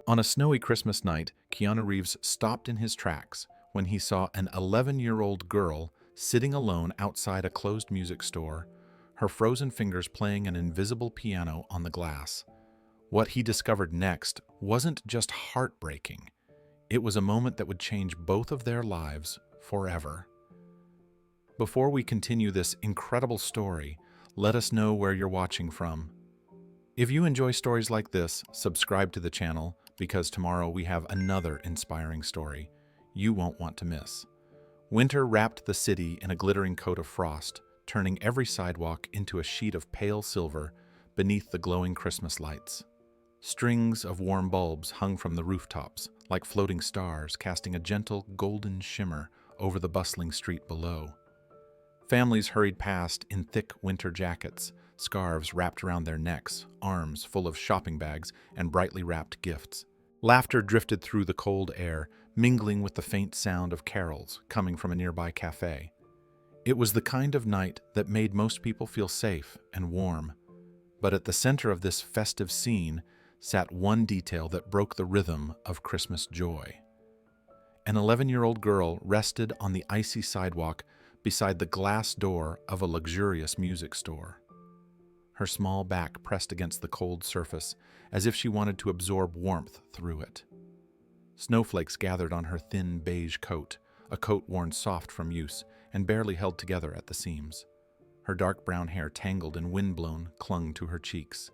On a snowy Christmas night, Keanu Reeves stopped in his tracks when he saw an 11-year-old girl sitting alone outside a closed music store, her frozen fingers playing an invisible piano on the glass. What he discovered next wasn't just heartbreaking. It was a moment that would change both of their lives forever. Before we continue this incredible story, let us know where you're watching from. If you enjoy stories like this, subscribe to the channel because tomorrow we have another inspiring story you won't want to miss. Winter wrapped the city in a glittering coat of frost, turning every sidewalk into a sheet of pale silver beneath the glowing Christmas lights. Strings of warm bulbs hung from the rooftops, like floating stars, casting a gentle golden shimmer over the bustling street below. Families hurried past in thick winter jackets, scarves wrapped around their necks, arms full of shopping bags and brightly wrapped gifts. Laughter drifted through the cold air, mingling with the faint sound of carols coming from a nearby cafe. It was the kind of night that made most people feel safe and warm. But at the center of this festive scene sat one detail that broke the rhythm of Christmas joy. An 11-year-old girl rested on the icy sidewalk beside the glass door of a luxurious music store. Her small back pressed against the cold surface, as if she wanted to absorb warmth through it. Snowflakes gathered on her thin beige coat, a coat worn soft from use and barely held together at the seams. Her dark brown hair, tangled and windblown, clung to her cheeks.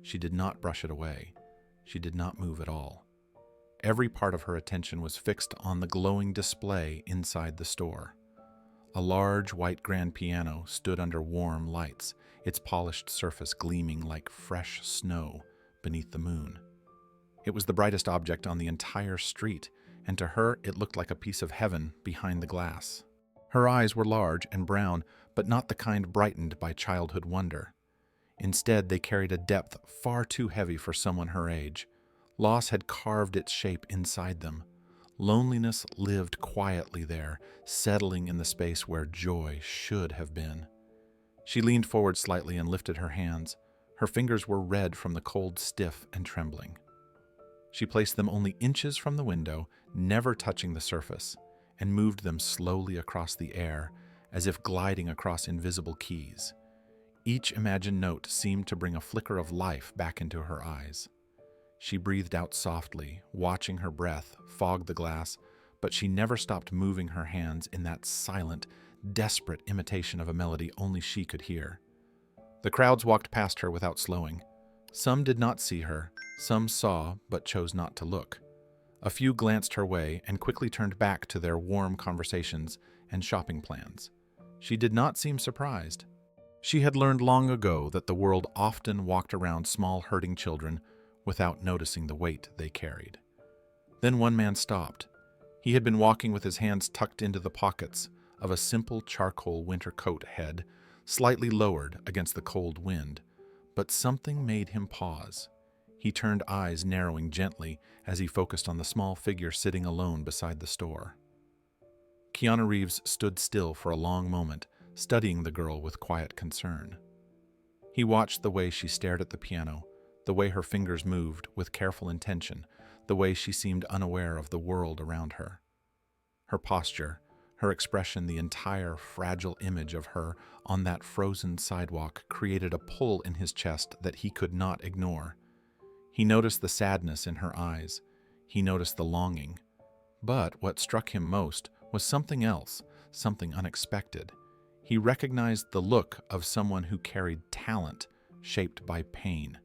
She did not brush it away. She did not move at all. Every part of her attention was fixed on the glowing display inside the store. A large white grand piano stood under warm lights, its polished surface gleaming like fresh snow beneath the moon. It was the brightest object on the entire street, and to her it looked like a piece of heaven behind the glass. Her eyes were large and brown, but not the kind brightened by childhood wonder. Instead, they carried a depth far too heavy for someone her age. Loss had carved its shape inside them. Loneliness lived quietly there, settling in the space where joy should have been. She leaned forward slightly and lifted her hands. Her fingers were red from the cold, stiff and trembling. She placed them only inches from the window, never touching the surface, and moved them slowly across the air, as if gliding across invisible keys. Each imagined note seemed to bring a flicker of life back into her eyes. She breathed out softly, watching her breath fog the glass, but she never stopped moving her hands in that silent, desperate imitation of a melody only she could hear. The crowds walked past her without slowing. Some did not see her, some saw but chose not to look. A few glanced her way and quickly turned back to their warm conversations and shopping plans. She did not seem surprised. She had learned long ago that the world often walked around small hurting children without noticing the weight they carried. Then one man stopped. He had been walking with his hands tucked into the pockets of a simple charcoal winter coat head, slightly lowered against the cold wind, but something made him pause. He turned, eyes narrowing gently as he focused on the small figure sitting alone beside the store. Keanu Reeves stood still for a long moment, studying the girl with quiet concern. He watched the way she stared at the piano, the way her fingers moved with careful intention, the way she seemed unaware of the world around her. Her posture, her expression, the entire fragile image of her on that frozen sidewalk created a pull in his chest that he could not ignore. He noticed the sadness in her eyes. He noticed the longing. But what struck him most was something else, something unexpected. He recognized the look of someone who carried talent shaped by pain.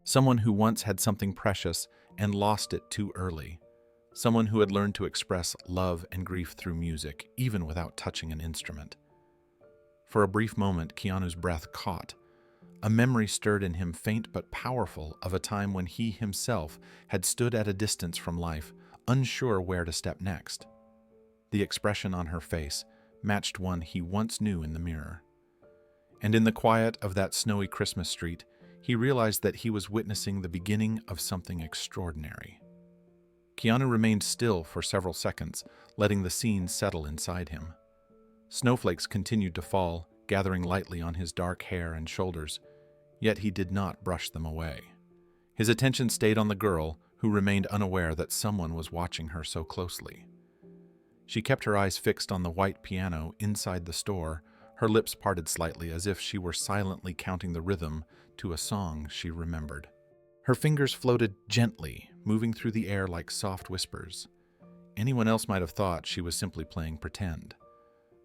Someone who once had something precious and lost it too early. Someone who had learned to express love and grief through music, even without touching an instrument. For a brief moment, Keanu's breath caught. A memory stirred in him, faint but powerful, of a time when he himself had stood at a distance from life, unsure where to step next. The expression on her face matched one he once knew in the mirror. And in the quiet of that snowy Christmas street, he realized that he was witnessing the beginning of something extraordinary. Keanu remained still for several seconds, letting the scene settle inside him. Snowflakes continued to fall, gathering lightly on his dark hair and shoulders, yet he did not brush them away. His attention stayed on the girl, who remained unaware that someone was watching her so closely. She kept her eyes fixed on the white piano inside the store, her lips parted slightly as if she were silently counting the rhythm to a song she remembered. Her fingers floated gently, moving through the air like soft whispers. Anyone else might have thought she was simply playing pretend.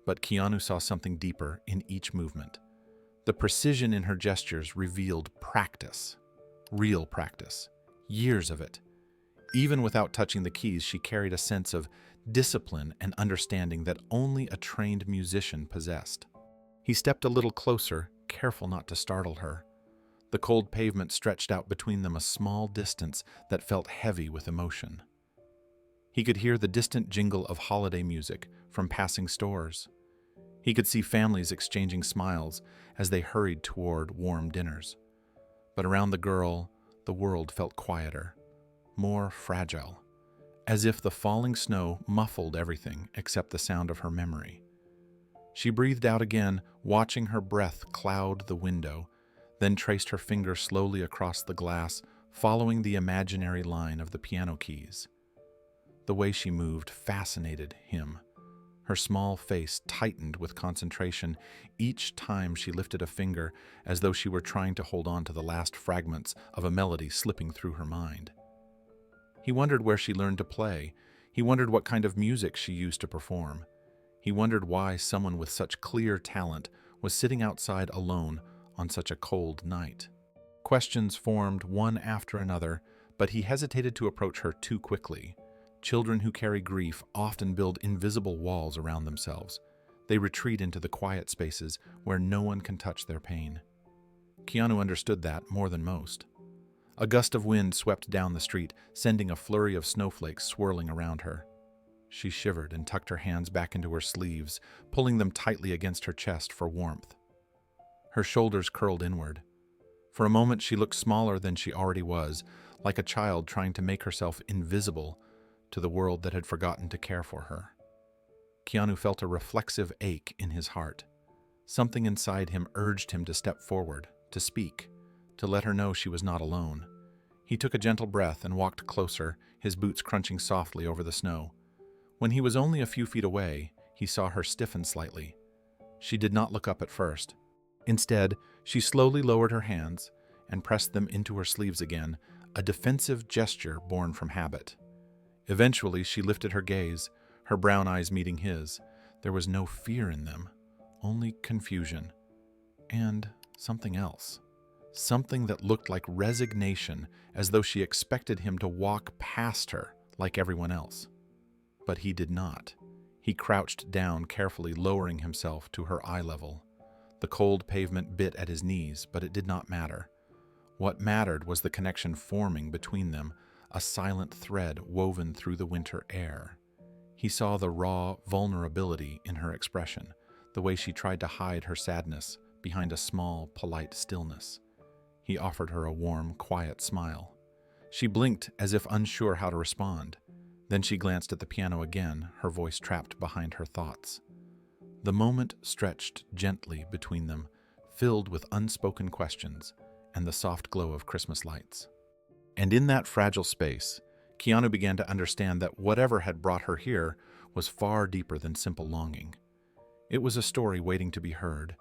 But Keanu saw something deeper in each movement. The precision in her gestures revealed practice. Real practice. Years of it. Even without touching the keys, she carried a sense of discipline and understanding that only a trained musician possessed. He stepped a little closer, careful not to startle her. The cold pavement stretched out between them a small distance that felt heavy with emotion. He could hear the distant jingle of holiday music from passing stores. He could see families exchanging smiles as they hurried toward warm dinners. But around the girl, the world felt quieter, more fragile, as if the falling snow muffled everything except the sound of her memory. She breathed out again, watching her breath cloud the window, then traced her finger slowly across the glass, following the imaginary line of the piano keys. The way she moved fascinated him. Her small face tightened with concentration each time she lifted a finger, as though she were trying to hold on to the last fragments of a melody slipping through her mind. He wondered where she learned to play. He wondered what kind of music she used to perform. He wondered why someone with such clear talent was sitting outside alone on such a cold night. Questions formed one after another, but he hesitated to approach her too quickly. Children who carry grief often build invisible walls around themselves. They retreat into the quiet spaces where no one can touch their pain. Keanu understood that more than most. A gust of wind swept down the street, sending a flurry of snowflakes swirling around her. She shivered and tucked her hands back into her sleeves, pulling them tightly against her chest for warmth. Her shoulders curled inward. For a moment she looked smaller than she already was, like a child trying to make herself invisible to the world that had forgotten to care for her. Keanu felt a reflexive ache in his heart. Something inside him urged him to step forward, to speak, to let her know she was not alone. He took a gentle breath and walked closer, his boots crunching softly over the snow. When he was only a few feet away, he saw her stiffen slightly. She did not look up at first. Instead, she slowly lowered her hands and pressed them into her sleeves again, a defensive gesture born from habit. Eventually, she lifted her gaze, her brown eyes meeting his. There was no fear in them, only confusion. And something else. Something that looked like resignation, as though she expected him to walk past her like everyone else. But he did not. He crouched down carefully, lowering himself to her eye level. The cold pavement bit at his knees, but it did not matter. What mattered was the connection forming between them, a silent thread woven through the winter air. He saw the raw vulnerability in her expression, the way she tried to hide her sadness behind a small, polite stillness. He offered her a warm, quiet smile. She blinked as if unsure how to respond. Then she glanced at the piano again, her voice trapped behind her thoughts. The moment stretched gently between them, filled with unspoken questions and the soft glow of Christmas lights. And in that fragile space, Keanu began to understand that whatever had brought her here was far deeper than simple longing. It was a story waiting to be heard.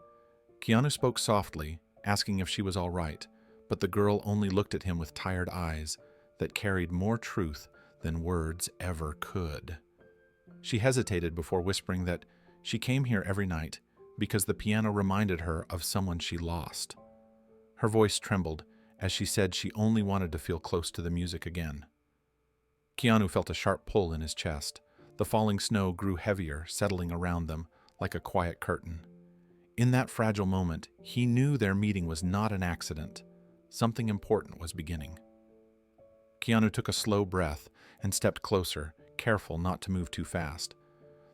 Keanu spoke softly, asking if she was all right, but the girl only looked at him with tired eyes that carried more truth than words ever could. She hesitated before whispering that she came here every night because the piano reminded her of someone she lost. Her voice trembled as she said she only wanted to feel close to the music again. Keanu felt a sharp pull in his chest. The falling snow grew heavier, settling around them like a quiet curtain. In that fragile moment, he knew their meeting was not an accident. Something important was beginning. Keanu took a slow breath and stepped closer, careful not to move too fast.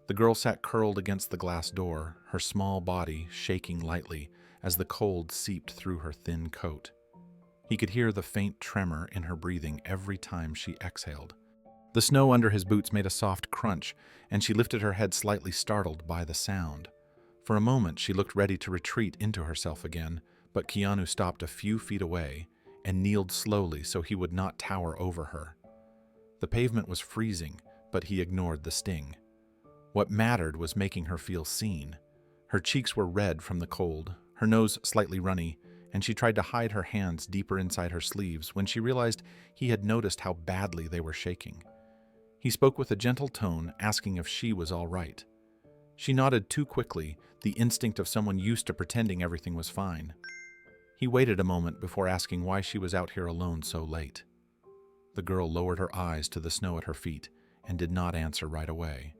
The girl sat curled against the glass door, her small body shaking lightly as the cold seeped through her thin coat. He could hear the faint tremor in her breathing every time she exhaled. The snow under his boots made a soft crunch, and she lifted her head slightly startled by the sound. For a moment, she looked ready to retreat into herself again, but Keanu stopped a few feet away and kneeled slowly so he would not tower over her. The pavement was freezing, but he ignored the sting. What mattered was making her feel seen. Her cheeks were red from the cold, her nose slightly runny, and she tried to hide her hands deeper inside her sleeves when she realized he had noticed how badly they were shaking. He spoke with a gentle tone, asking if she was all right. She nodded too quickly, the instinct of someone used to pretending everything was fine. He waited a moment before asking why she was out here alone so late. The girl lowered her eyes to the snow at her feet and did not answer right away.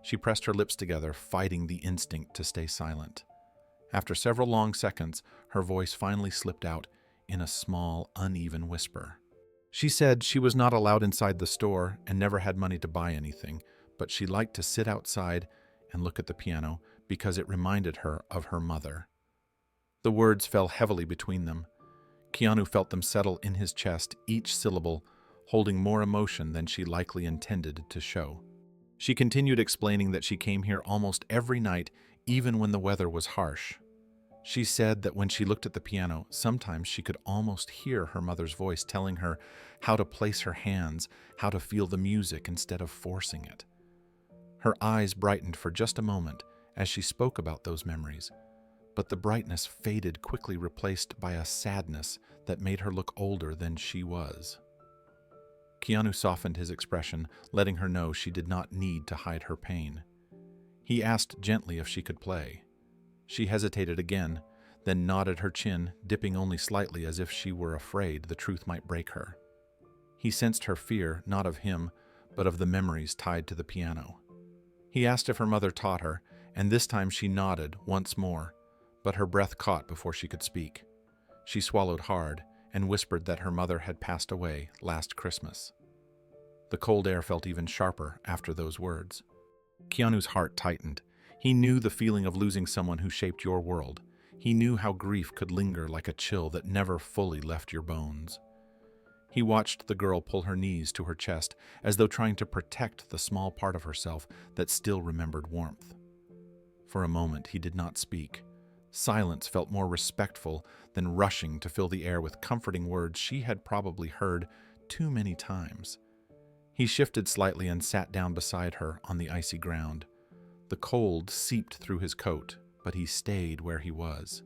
She pressed her lips together, fighting the instinct to stay silent. After several long seconds, her voice finally slipped out in a small, uneven whisper. She said she was not allowed inside the store and never had money to buy anything, but she liked to sit outside and look at the piano because it reminded her of her mother. The words fell heavily between them. Keanu felt them settle in his chest, each syllable holding more emotion than she likely intended to show. She continued explaining that she came here almost every night, even when the weather was harsh. She said that when she looked at the piano, sometimes she could almost hear her mother's voice telling her how to place her hands, how to feel the music instead of forcing it. Her eyes brightened for just a moment as she spoke about those memories, but the brightness faded, quickly replaced by a sadness that made her look older than she was. Keanu softened his expression, letting her know she did not need to hide her pain. He asked gently if she could play. She hesitated again, then nodded her chin, dipping only slightly as if she were afraid the truth might break her. He sensed her fear, not of him, but of the memories tied to the piano. He asked if her mother taught her, and this time she nodded once more, but her breath caught before she could speak. She swallowed hard and whispered that her mother had passed away last Christmas. The cold air felt even sharper after those words. Keanu's heart tightened. He knew the feeling of losing someone who shaped your world. He knew how grief could linger like a chill that never fully left your bones. He watched the girl pull her knees to her chest, as though trying to protect the small part of herself that still remembered warmth. For a moment, he did not speak. Silence felt more respectful than rushing to fill the air with comforting words she had probably heard too many times. He shifted slightly and sat down beside her on the icy ground. The cold seeped through his coat, but he stayed where he was.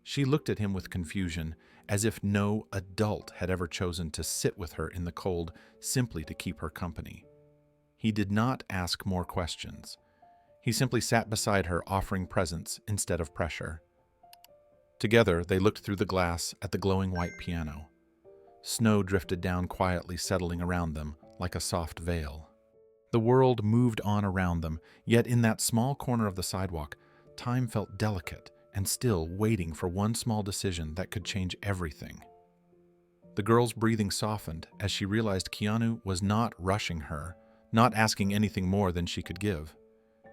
She looked at him with confusion, as if no adult had ever chosen to sit with her in the cold simply to keep her company. He did not ask more questions. He simply sat beside her, offering presence instead of pressure. Together, they looked through the glass at the glowing white piano. Snow drifted down quietly, settling around them like a soft veil. The world moved on around them, yet in that small corner of the sidewalk, time felt delicate and still, waiting for one small decision that could change everything. The girl's breathing softened as she realized Keanu was not rushing her, not asking anything more than she could give.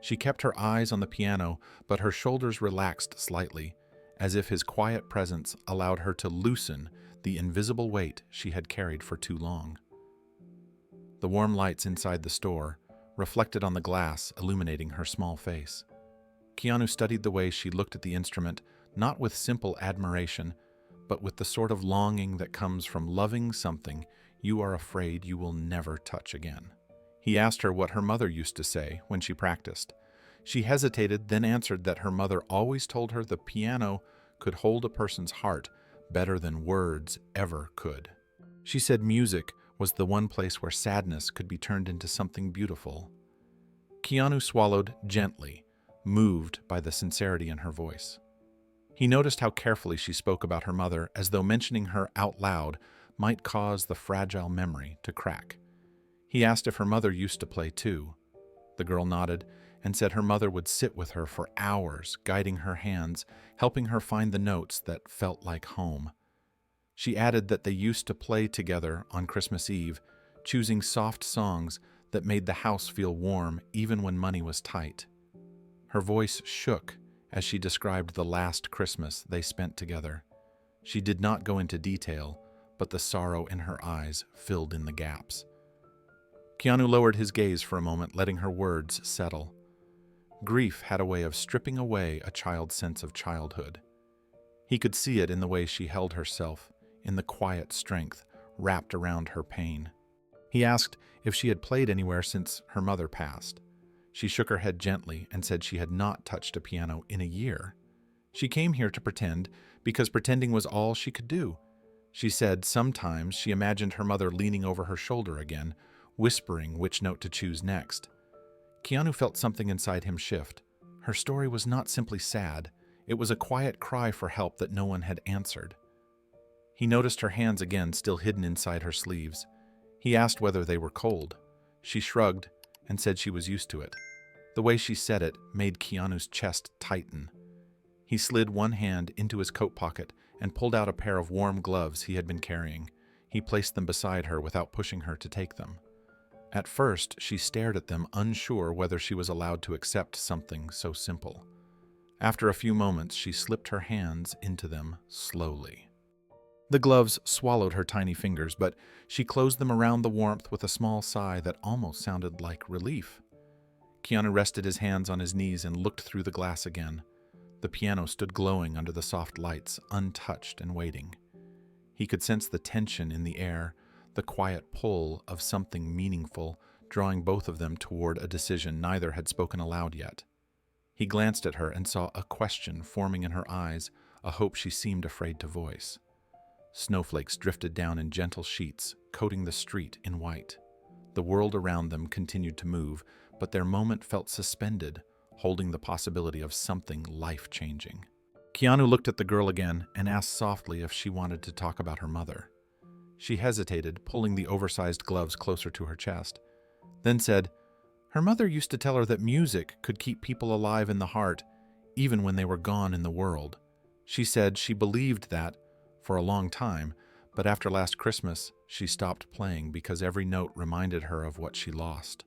She kept her eyes on the piano, but her shoulders relaxed slightly, as if his quiet presence allowed her to loosen the invisible weight she had carried for too long. The warm lights inside the store reflected on the glass, illuminating her small face. Keanu studied the way she looked at the instrument, not with simple admiration, but with the sort of longing that comes from loving something you are afraid you will never touch again. He asked her what her mother used to say when she practiced. She hesitated, then answered that her mother always told her the piano could hold a person's heart better than words ever could. She said music was the one place where sadness could be turned into something beautiful. Keanu swallowed gently, moved by the sincerity in her voice. He noticed how carefully she spoke about her mother, as though mentioning her out loud might cause the fragile memory to crack. He asked if her mother used to play too. The girl nodded and said her mother would sit with her for hours, guiding her hands, helping her find the notes that felt like home. She added that they used to play together on Christmas Eve, choosing soft songs that made the house feel warm even when money was tight. Her voice shook as she described the last Christmas they spent together. She did not go into detail, but the sorrow in her eyes filled in the gaps. Keanu lowered his gaze for a moment, letting her words settle. Grief had a way of stripping away a child's sense of childhood. He could see it in the way she held herself, in the quiet strength wrapped around her pain. He asked if she had played anywhere since her mother passed. She shook her head gently and said she had not touched a piano in a year. She came here to pretend because pretending was all she could do. She said sometimes she imagined her mother leaning over her shoulder again, whispering which note to choose next. Keanu felt something inside him shift. Her story was not simply sad. It was a quiet cry for help that no one had answered. He noticed her hands again, still hidden inside her sleeves. He asked whether they were cold. She shrugged and said she was used to it. The way she said it made Keanu's chest tighten. He slid one hand into his coat pocket and pulled out a pair of warm gloves he had been carrying. He placed them beside her without pushing her to take them. At first, she stared at them, unsure whether she was allowed to accept something so simple. After a few moments, she slipped her hands into them slowly. The gloves swallowed her tiny fingers, but she closed them around the warmth with a small sigh that almost sounded like relief. Keanu rested his hands on his knees and looked through the glass again. The piano stood glowing under the soft lights, untouched and waiting. He could sense the tension in the air, the quiet pull of something meaningful, drawing both of them toward a decision neither had spoken aloud yet. He glanced at her and saw a question forming in her eyes, a hope she seemed afraid to voice. Snowflakes drifted down in gentle sheets, coating the street in white. The world around them continued to move, but their moment felt suspended, holding the possibility of something life-changing. Keanu looked at the girl again and asked softly if she wanted to talk about her mother. She hesitated, pulling the oversized gloves closer to her chest, then said, "Her mother used to tell her that music could keep people alive in the heart, even when they were gone in the world. She said she believed that for a long time, but after last Christmas, she stopped playing because every note reminded her of what she lost."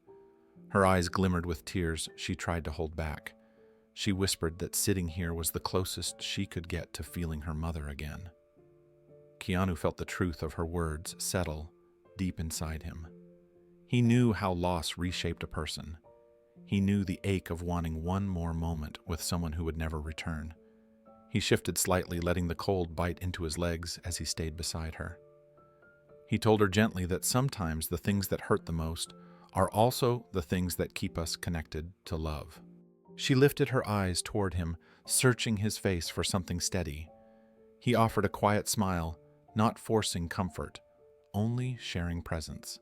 Her eyes glimmered with tears she tried to hold back. She whispered that sitting here was the closest she could get to feeling her mother again. Keanu felt the truth of her words settle deep inside him. He knew how loss reshaped a person. He knew the ache of wanting one more moment with someone who would never return. He shifted slightly, letting the cold bite into his legs as he stayed beside her. He told her gently that sometimes the things that hurt the most are also the things that keep us connected to love. She lifted her eyes toward him, searching his face for something steady. He offered a quiet smile, not forcing comfort, only sharing presence.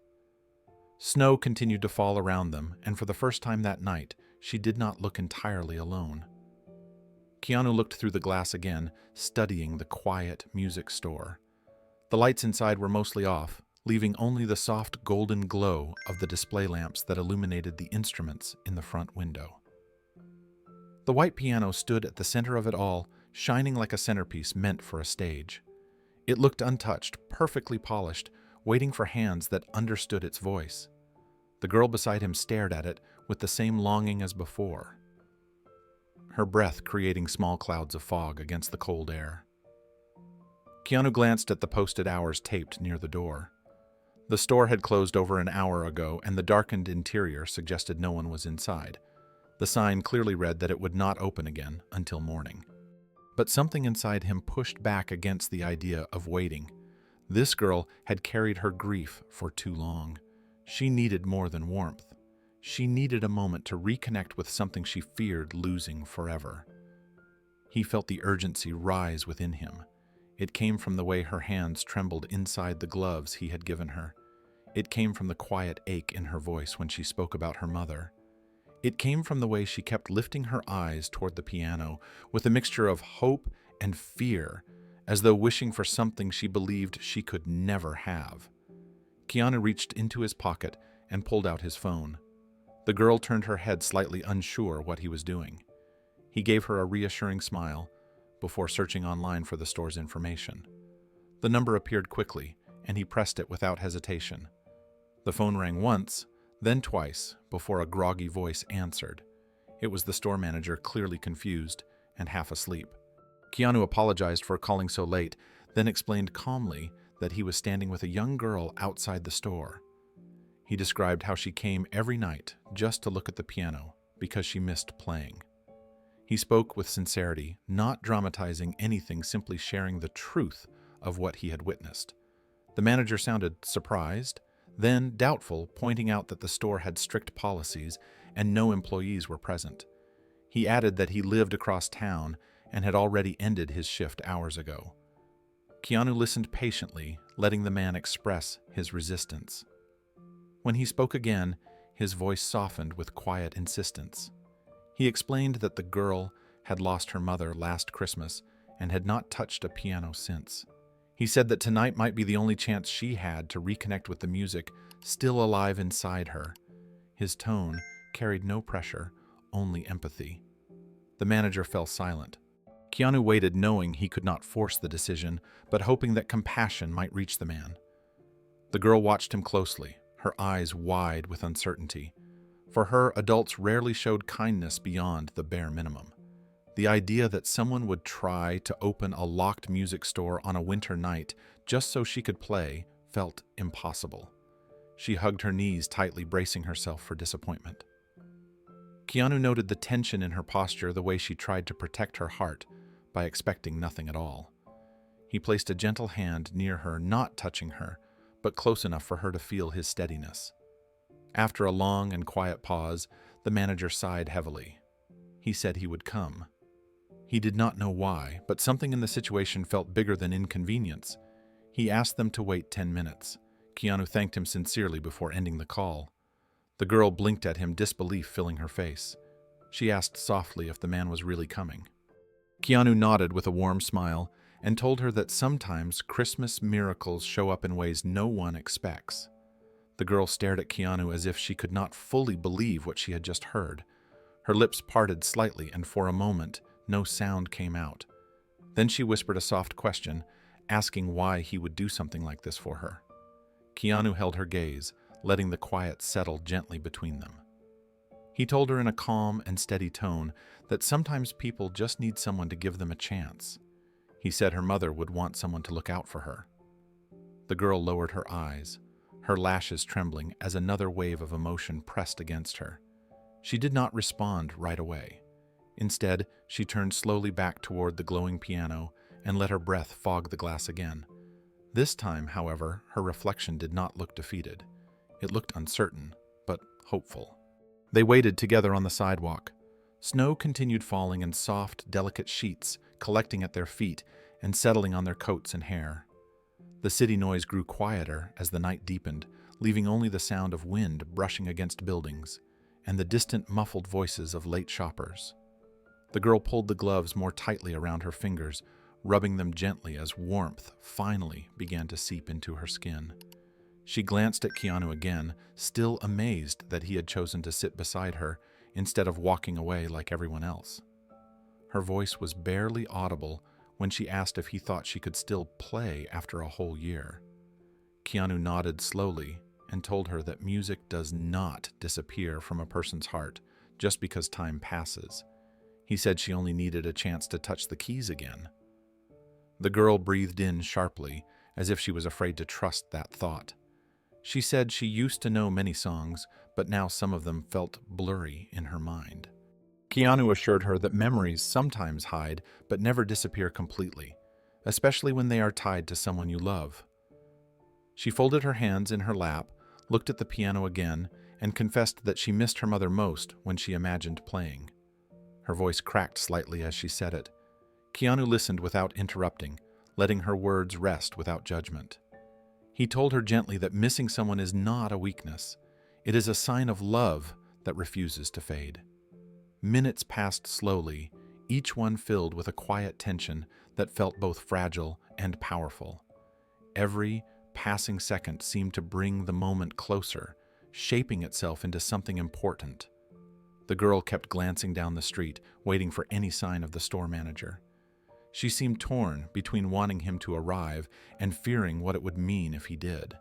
Snow continued to fall around them, and for the first time that night, she did not look entirely alone. Keanu looked through the glass again, studying the quiet music store. The lights inside were mostly off, leaving only the soft golden glow of the display lamps that illuminated the instruments in the front window. The white piano stood at the center of it all, shining like a centerpiece meant for a stage. It looked untouched, perfectly polished, waiting for hands that understood its voice. The girl beside him stared at it with the same longing as before, her breath creating small clouds of fog against the cold air. Keanu glanced at the posted hours taped near the door. The store had closed over an hour ago, and the darkened interior suggested no one was inside. The sign clearly read that it would not open again until morning. But something inside him pushed back against the idea of waiting. This girl had carried her grief for too long. She needed more than warmth. She needed a moment to reconnect with something she feared losing forever. He felt the urgency rise within him. It came from the way her hands trembled inside the gloves he had given her. It came from the quiet ache in her voice when she spoke about her mother. It came from the way she kept lifting her eyes toward the piano with a mixture of hope and fear, as though wishing for something she believed she could never have. Keanu reached into his pocket and pulled out his phone. The girl turned her head, slightly unsure what he was doing. He gave her a reassuring smile before searching online for the store's information. The number appeared quickly, and he pressed it without hesitation. The phone rang once, then twice, before a groggy voice answered. It was the store manager, clearly confused and half asleep. Keanu apologized for calling so late, then explained calmly that he was standing with a young girl outside the store. He described how she came every night just to look at the piano because she missed playing. He spoke with sincerity, not dramatizing anything, simply sharing the truth of what he had witnessed. The manager sounded surprised, then doubtful, pointing out that the store had strict policies and no employees were present. He added that he lived across town and had already ended his shift hours ago. Keanu listened patiently, letting the man express his resistance. When he spoke again, his voice softened with quiet insistence. He explained that the girl had lost her mother last Christmas and had not touched a piano since. He said that tonight might be the only chance she had to reconnect with the music still alive inside her. His tone carried no pressure, only empathy. The manager fell silent. Keanu waited, knowing he could not force the decision, but hoping that compassion might reach the man. The girl watched him closely, her eyes wide with uncertainty. For her, adults rarely showed kindness beyond the bare minimum. The idea that someone would try to open a locked music store on a winter night just so she could play felt impossible. She hugged her knees tightly, bracing herself for disappointment. Keanu noted the tension in her posture, the way she tried to protect her heart by expecting nothing at all. He placed a gentle hand near her, not touching her, but close enough for her to feel his steadiness. After a long and quiet pause, the manager sighed heavily. He said he would come. He did not know why, but something in the situation felt bigger than inconvenience. He asked them to wait 10 minutes. Keanu thanked him sincerely before ending the call. The girl blinked at him, disbelief filling her face. She asked softly if the man was really coming. Keanu nodded with a warm smile and told her that sometimes Christmas miracles show up in ways no one expects. The girl stared at Keanu as if she could not fully believe what she had just heard. Her lips parted slightly, and for a moment, no sound came out. Then she whispered a soft question, asking why he would do something like this for her. Keanu held her gaze, letting the quiet settle gently between them. He told her in a calm and steady tone that sometimes people just need someone to give them a chance. He said her mother would want someone to look out for her. The girl lowered her eyes, her lashes trembling as another wave of emotion pressed against her. She did not respond right away. Instead, she turned slowly back toward the glowing piano and let her breath fog the glass again. This time, however, her reflection did not look defeated. It looked uncertain, but hopeful. They waited together on the sidewalk. Snow continued falling in soft, delicate sheets, collecting at their feet and settling on their coats and hair. The city noise grew quieter as the night deepened, leaving only the sound of wind brushing against buildings and the distant, muffled voices of late shoppers. The girl pulled the gloves more tightly around her fingers, rubbing them gently as warmth finally began to seep into her skin. She glanced at Keanu again, still amazed that he had chosen to sit beside her instead of walking away like everyone else. Her voice was barely audible when she asked if he thought she could still play after a whole year. Keanu nodded slowly and told her that music does not disappear from a person's heart just because time passes. He said she only needed a chance to touch the keys again. The girl breathed in sharply, as if she was afraid to trust that thought. She said she used to know many songs, but now some of them felt blurry in her mind. Keanu assured her that memories sometimes hide but never disappear completely, especially when they are tied to someone you love. She folded her hands in her lap, looked at the piano again, and confessed that she missed her mother most when she imagined playing. Her voice cracked slightly as she said it. Keanu listened without interrupting, letting her words rest without judgment. He told her gently that missing someone is not a weakness. It is a sign of love that refuses to fade. Minutes passed slowly, each one filled with a quiet tension that felt both fragile and powerful. Every passing second seemed to bring the moment closer, shaping itself into something important. The girl kept glancing down the street, waiting for any sign of the store manager. She seemed torn between wanting him to arrive and fearing what it would mean if he did.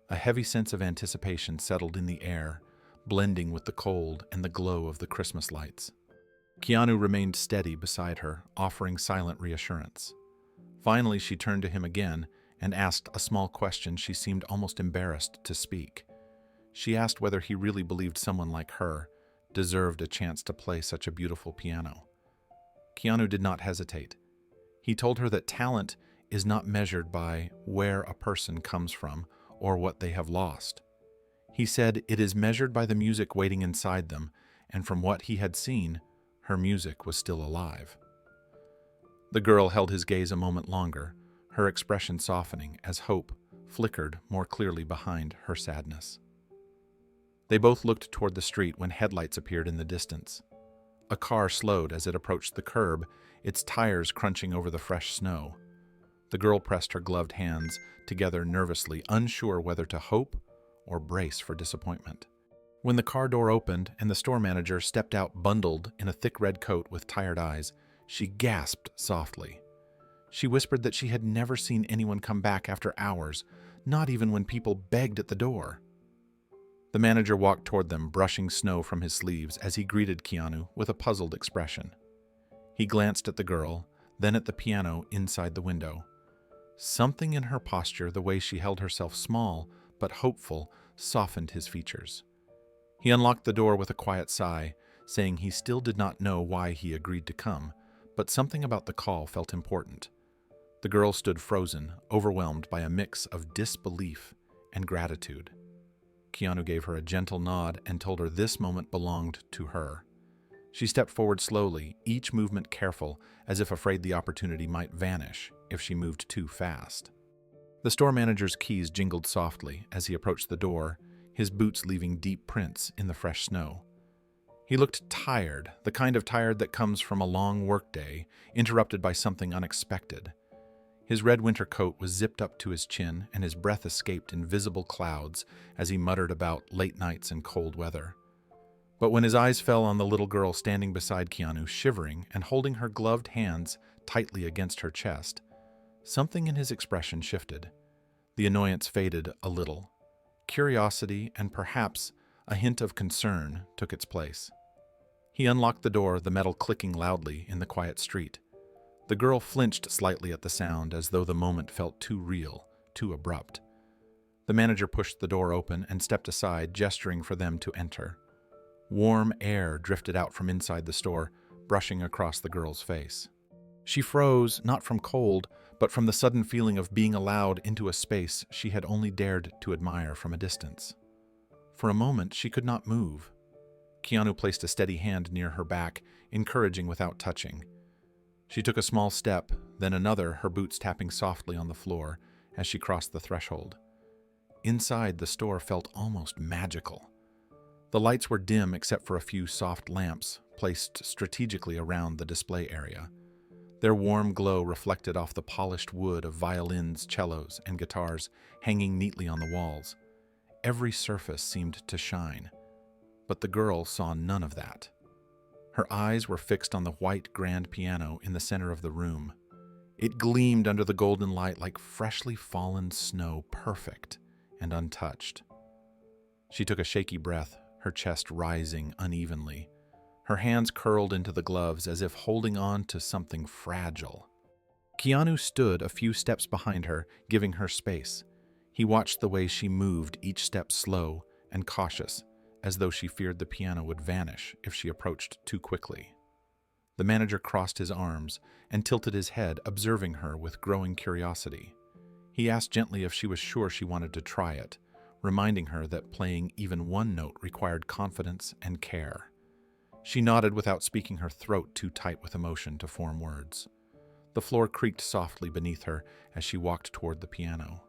A heavy sense of anticipation settled in the air, blending with the cold and the glow of the Christmas lights. Keanu remained steady beside her, offering silent reassurance. Finally, she turned to him again and asked a small question she seemed almost embarrassed to speak. She asked whether he really believed someone like her deserved a chance to play such a beautiful piano. Keanu did not hesitate. He told her that talent is not measured by where a person comes from or what they have lost. He said it is measured by the music waiting inside them, and from what he had seen, her music was still alive. The girl held his gaze a moment longer, her expression softening as hope flickered more clearly behind her sadness. They both looked toward the street when headlights appeared in the distance. A car slowed as it approached the curb, its tires crunching over the fresh snow. The girl pressed her gloved hands together nervously, unsure whether to hope or brace for disappointment. When the car door opened and the store manager stepped out bundled in a thick red coat with tired eyes, she gasped softly. She whispered that she had never seen anyone come back after hours, not even when people begged at the door. The manager walked toward them, brushing snow from his sleeves as he greeted Keanu with a puzzled expression. He glanced at the girl, then at the piano inside the window. Something in her posture, the way she held herself small but hopeful, softened his features. He unlocked the door with a quiet sigh, saying he still did not know why he agreed to come, but something about the call felt important. The girl stood frozen, overwhelmed by a mix of disbelief and gratitude. Keanu gave her a gentle nod and told her this moment belonged to her. She stepped forward slowly, each movement careful, as if afraid the opportunity might vanish if she moved too fast. The store manager's keys jingled softly as he approached the door, his boots leaving deep prints in the fresh snow. He looked tired, the kind of tired that comes from a long workday, interrupted by something unexpected. His red winter coat was zipped up to his chin, and his breath escaped in visible clouds as he muttered about late nights and cold weather. But when his eyes fell on the little girl standing beside Keanu, shivering and holding her gloved hands tightly against her chest, something in his expression shifted. The annoyance faded a little. Curiosity and perhaps a hint of concern took its place. He unlocked the door, the metal clicking loudly in the quiet street. The girl flinched slightly at the sound, as though the moment felt too real, too abrupt. The manager pushed the door open and stepped aside, gesturing for them to enter. Warm air drifted out from inside the store, brushing across the girl's face. She froze, not from cold, but from the sudden feeling of being allowed into a space she had only dared to admire from a distance. For a moment, she could not move. Keanu placed a steady hand near her back, encouraging without touching. She took a small step, then another, her boots tapping softly on the floor as she crossed the threshold. Inside, the store felt almost magical. The lights were dim except for a few soft lamps placed strategically around the display area. Their warm glow reflected off the polished wood of violins, cellos, and guitars hanging neatly on the walls. Every surface seemed to shine, but the girl saw none of that. Her eyes were fixed on the white grand piano in the center of the room. It gleamed under the golden light like freshly fallen snow, perfect and untouched. She took a shaky breath, her chest rising unevenly. Her hands curled into the gloves as if holding on to something fragile. Keanu stood a few steps behind her, giving her space. He watched the way she moved, each step slow and cautious, as though she feared the piano would vanish if she approached too quickly. The manager crossed his arms and tilted his head, observing her with growing curiosity. He asked gently if she was sure she wanted to try it, reminding her that playing even one note required confidence and care. She nodded without speaking, her throat too tight with emotion to form words. The floor creaked softly beneath her as she walked toward the piano.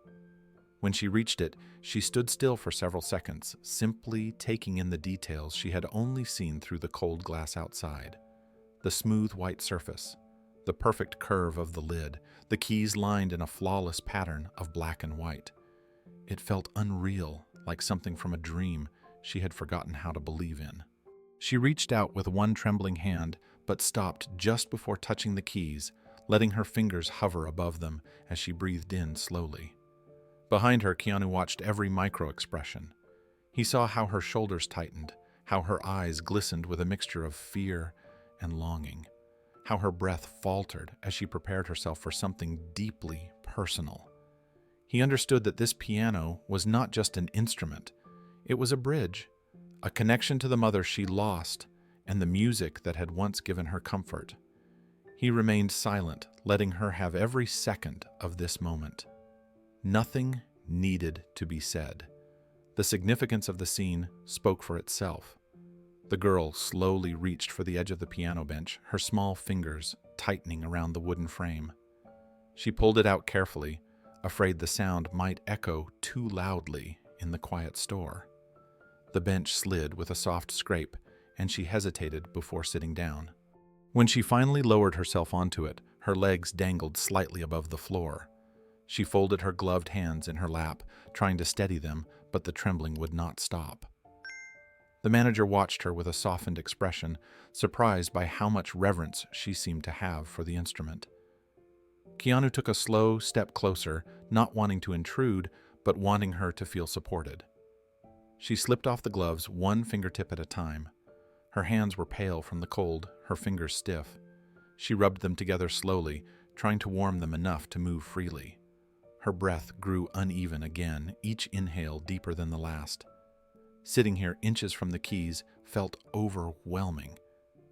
When she reached it, she stood still for several seconds, simply taking in the details she had only seen through the cold glass outside. The smooth white surface, the perfect curve of the lid, the keys lined in a flawless pattern of black and white. It felt unreal, like something from a dream she had forgotten how to believe in. She reached out with one trembling hand, but stopped just before touching the keys, letting her fingers hover above them as she breathed in slowly. Behind her, Keanu watched every micro-expression. He saw how her shoulders tightened, how her eyes glistened with a mixture of fear and longing, how her breath faltered as she prepared herself for something deeply personal. He understood that this piano was not just an instrument. It was a bridge, a connection to the mother she lost and the music that had once given her comfort. He remained silent, letting her have every second of this moment. Nothing needed to be said. The significance of the scene spoke for itself. The girl slowly reached for the edge of the piano bench, her small fingers tightening around the wooden frame. She pulled it out carefully, afraid the sound might echo too loudly in the quiet store. The bench slid with a soft scrape, and she hesitated before sitting down. When she finally lowered herself onto it, her legs dangled slightly above the floor. She folded her gloved hands in her lap, trying to steady them, but the trembling would not stop. The manager watched her with a softened expression, surprised by how much reverence she seemed to have for the instrument. Keanu took a slow step closer, not wanting to intrude, but wanting her to feel supported. She slipped off the gloves one fingertip at a time. Her hands were pale from the cold, her fingers stiff. She rubbed them together slowly, trying to warm them enough to move freely. Her breath grew uneven again, each inhale deeper than the last. Sitting here inches from the keys felt overwhelming.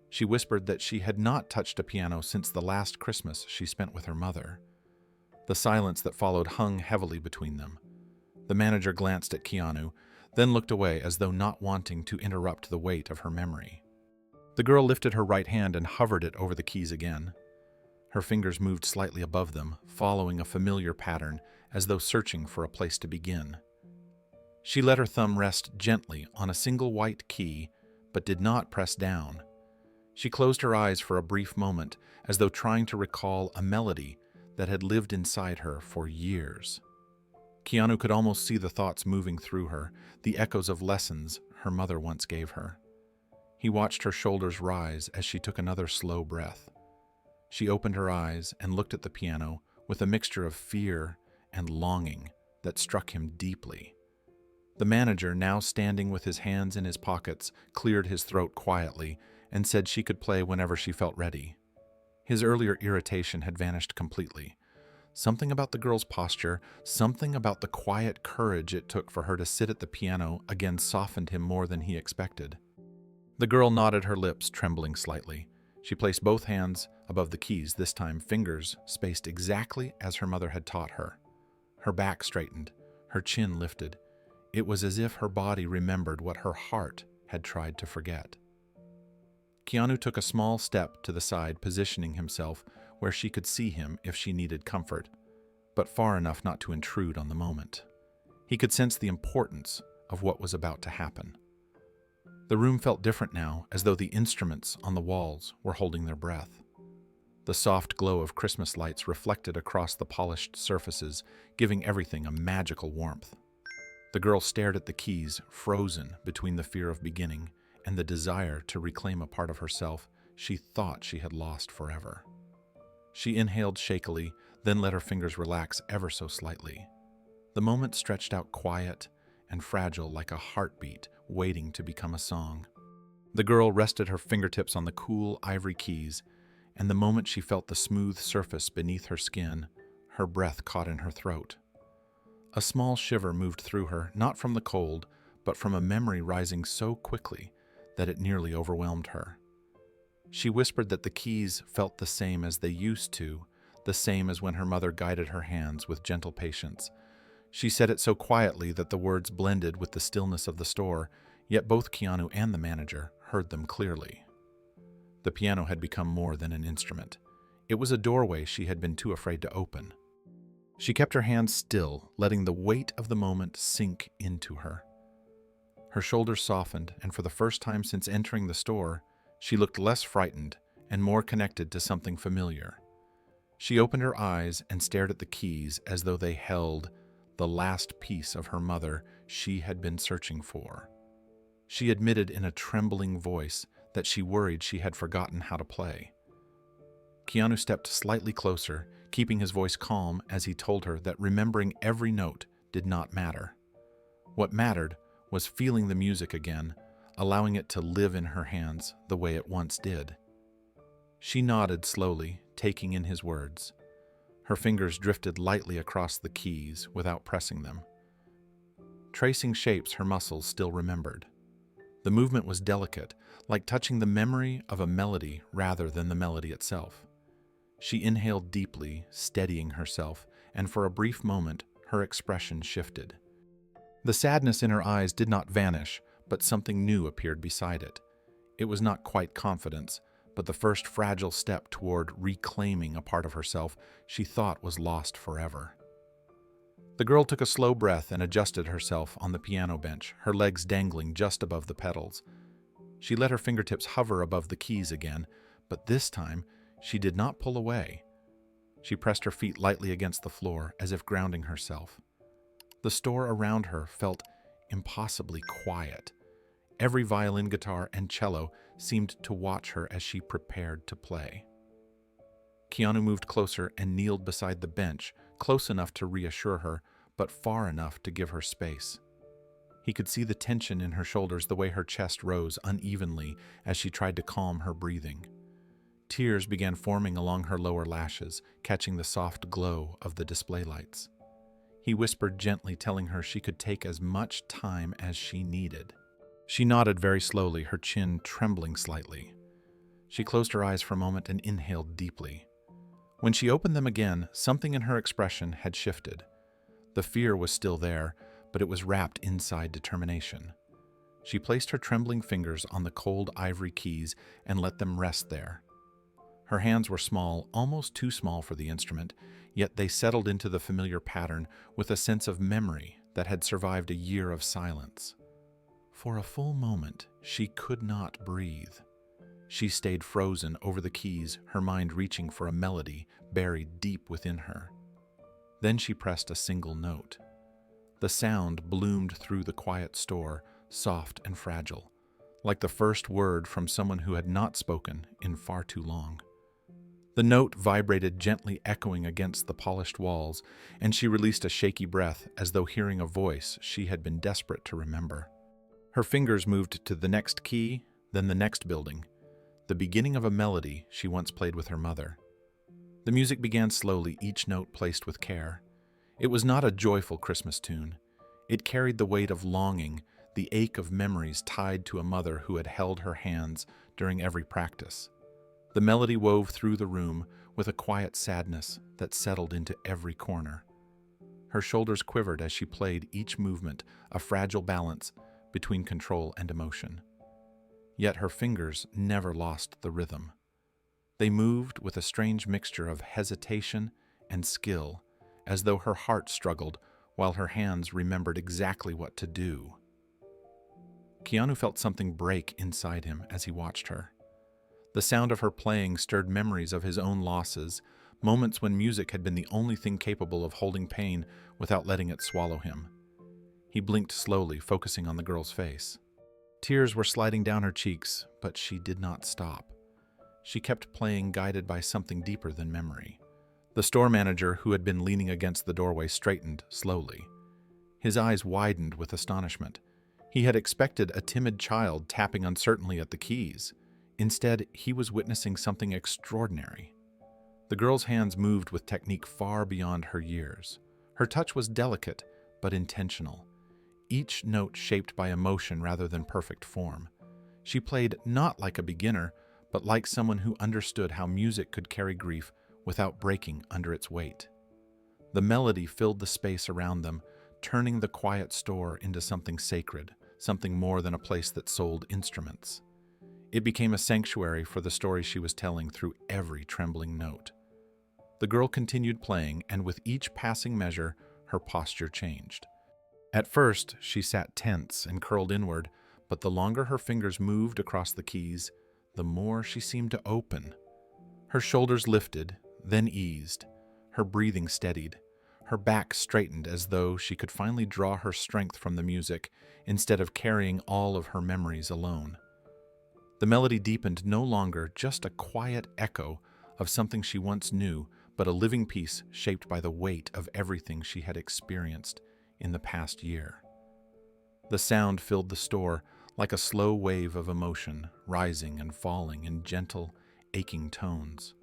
She whispered that she had not touched a piano since the last Christmas she spent with her mother. The silence that followed hung heavily between them. The manager glanced at Keanu, then looked away as though not wanting to interrupt the weight of her memory. The girl lifted her right hand and hovered it over the keys again. Her fingers moved slightly above them, following a familiar pattern, as though searching for a place to begin. She let her thumb rest gently on a single white key, but did not press down. She closed her eyes for a brief moment, as though trying to recall a melody that had lived inside her for years. Keanu could almost see the thoughts moving through her, the echoes of lessons her mother once gave her. He watched her shoulders rise as she took another slow breath. She opened her eyes and looked at the piano with a mixture of fear and longing that struck him deeply. The manager, now standing with his hands in his pockets, cleared his throat quietly and said she could play whenever she felt ready. His earlier irritation had vanished completely. Something about the girl's posture, something about the quiet courage it took for her to sit at the piano again softened him more than he expected. The girl nodded, her lips trembling slightly. She placed both hands above the keys, this time fingers spaced exactly as her mother had taught her. Her back straightened, her chin lifted. It was as if her body remembered what her heart had tried to forget. Keanu took a small step to the side, positioning himself where she could see him if she needed comfort, but far enough not to intrude on the moment. He could sense the importance of what was about to happen. The room felt different now, as though the instruments on the walls were holding their breath. The soft glow of Christmas lights reflected across the polished surfaces, giving everything a magical warmth. The girl stared at the keys, frozen between the fear of beginning and the desire to reclaim a part of herself she thought she had lost forever. She inhaled shakily, then let her fingers relax ever so slightly. The moment stretched out quiet and fragile like a heartbeat waiting to become a song. The girl rested her fingertips on the cool ivory keys, and the moment she felt the smooth surface beneath her skin, her breath caught in her throat. A small shiver moved through her, not from the cold, but from a memory rising so quickly that it nearly overwhelmed her. She whispered that the keys felt the same as they used to, the same as when her mother guided her hands with gentle patience. She said it so quietly that the words blended with the stillness of the store, yet both Keanu and the manager heard them clearly. The piano had become more than an instrument. It was a doorway she had been too afraid to open. She kept her hands still, letting the weight of the moment sink into her. Her shoulders softened, and for the first time since entering the store, she looked less frightened and more connected to something familiar. She opened her eyes and stared at the keys as though they held the last piece of her mother she had been searching for. She admitted in a trembling voice that she worried she had forgotten how to play. Keanu stepped slightly closer, keeping his voice calm as he told her that remembering every note did not matter. What mattered was feeling the music again, allowing it to live in her hands the way it once did. She nodded slowly, taking in his words. Her fingers drifted lightly across the keys without pressing them. Tracing shapes her muscles still remembered. The movement was delicate, like touching the memory of a melody rather than the melody itself. She inhaled deeply, steadying herself, and for a brief moment, her expression shifted. The sadness in her eyes did not vanish, but something new appeared beside it. It was not quite confidence, but the first fragile step toward reclaiming a part of herself she thought was lost forever. The girl took a slow breath and adjusted herself on the piano bench, her legs dangling just above the pedals. She let her fingertips hover above the keys again, but this time she did not pull away. She pressed her feet lightly against the floor, as if grounding herself. The store around her felt impossibly quiet. Every violin, guitar, and cello seemed to watch her as she prepared to play. Keanu moved closer and kneeled beside the bench, close enough to reassure her, but far enough to give her space. He could see the tension in her shoulders, the way her chest rose unevenly as she tried to calm her breathing. Tears began forming along her lower lashes, catching the soft glow of the display lights. He whispered gently, telling her she could take as much time as she needed. She nodded very slowly, her chin trembling slightly. She closed her eyes for a moment and inhaled deeply. When she opened them again, something in her expression had shifted. The fear was still there, but it was wrapped inside determination. She placed her trembling fingers on the cold ivory keys and let them rest there. Her hands were small, almost too small for the instrument, yet they settled into the familiar pattern with a sense of memory that had survived a year of silence. For a full moment, she could not breathe. She stayed frozen over the keys, her mind reaching for a melody buried deep within her. Then she pressed a single note. The sound bloomed through the quiet store, soft and fragile, like the first word from someone who had not spoken in far too long. The note vibrated gently, echoing against the polished walls, and she released a shaky breath as though hearing a voice she had been desperate to remember. Her fingers moved to the next key, then the next building, the beginning of a melody she once played with her mother. The music began slowly, each note placed with care. It was not a joyful Christmas tune. It carried the weight of longing, the ache of memories tied to a mother who had held her hands during every practice. The melody wove through the room with a quiet sadness that settled into every corner. Her shoulders quivered as she played, each movement a fragile balance between control and emotion. Yet her fingers never lost the rhythm. They moved with a strange mixture of hesitation and skill, as though her heart struggled while her hands remembered exactly what to do. Keanu felt something break inside him as he watched her. The sound of her playing stirred memories of his own losses, moments when music had been the only thing capable of holding pain without letting it swallow him. He blinked slowly, focusing on the girl's face. Tears were sliding down her cheeks, but she did not stop. She kept playing, guided by something deeper than memory. The store manager, who had been leaning against the doorway, straightened slowly. His eyes widened with astonishment. He had expected a timid child tapping uncertainly at the keys. Instead, he was witnessing something extraordinary. The girl's hands moved with technique far beyond her years. Her touch was delicate, but intentional, each note shaped by emotion rather than perfect form. She played not like a beginner, but like someone who understood how music could carry grief without breaking under its weight. The melody filled the space around them, turning the quiet store into something sacred, something more than a place that sold instruments. It became a sanctuary for the story she was telling through every trembling note. The girl continued playing, and with each passing measure, her posture changed. At first, she sat tense and curled inward, but the longer her fingers moved across the keys, the more she seemed to open. Her shoulders lifted, then eased. Her breathing steadied. Her back straightened as though she could finally draw her strength from the music instead of carrying all of her memories alone. The melody deepened, no longer just a quiet echo of something she once knew, but a living piece shaped by the weight of everything she had experienced in the past year. The sound filled the store like a slow wave of emotion, rising and falling in gentle, aching tones.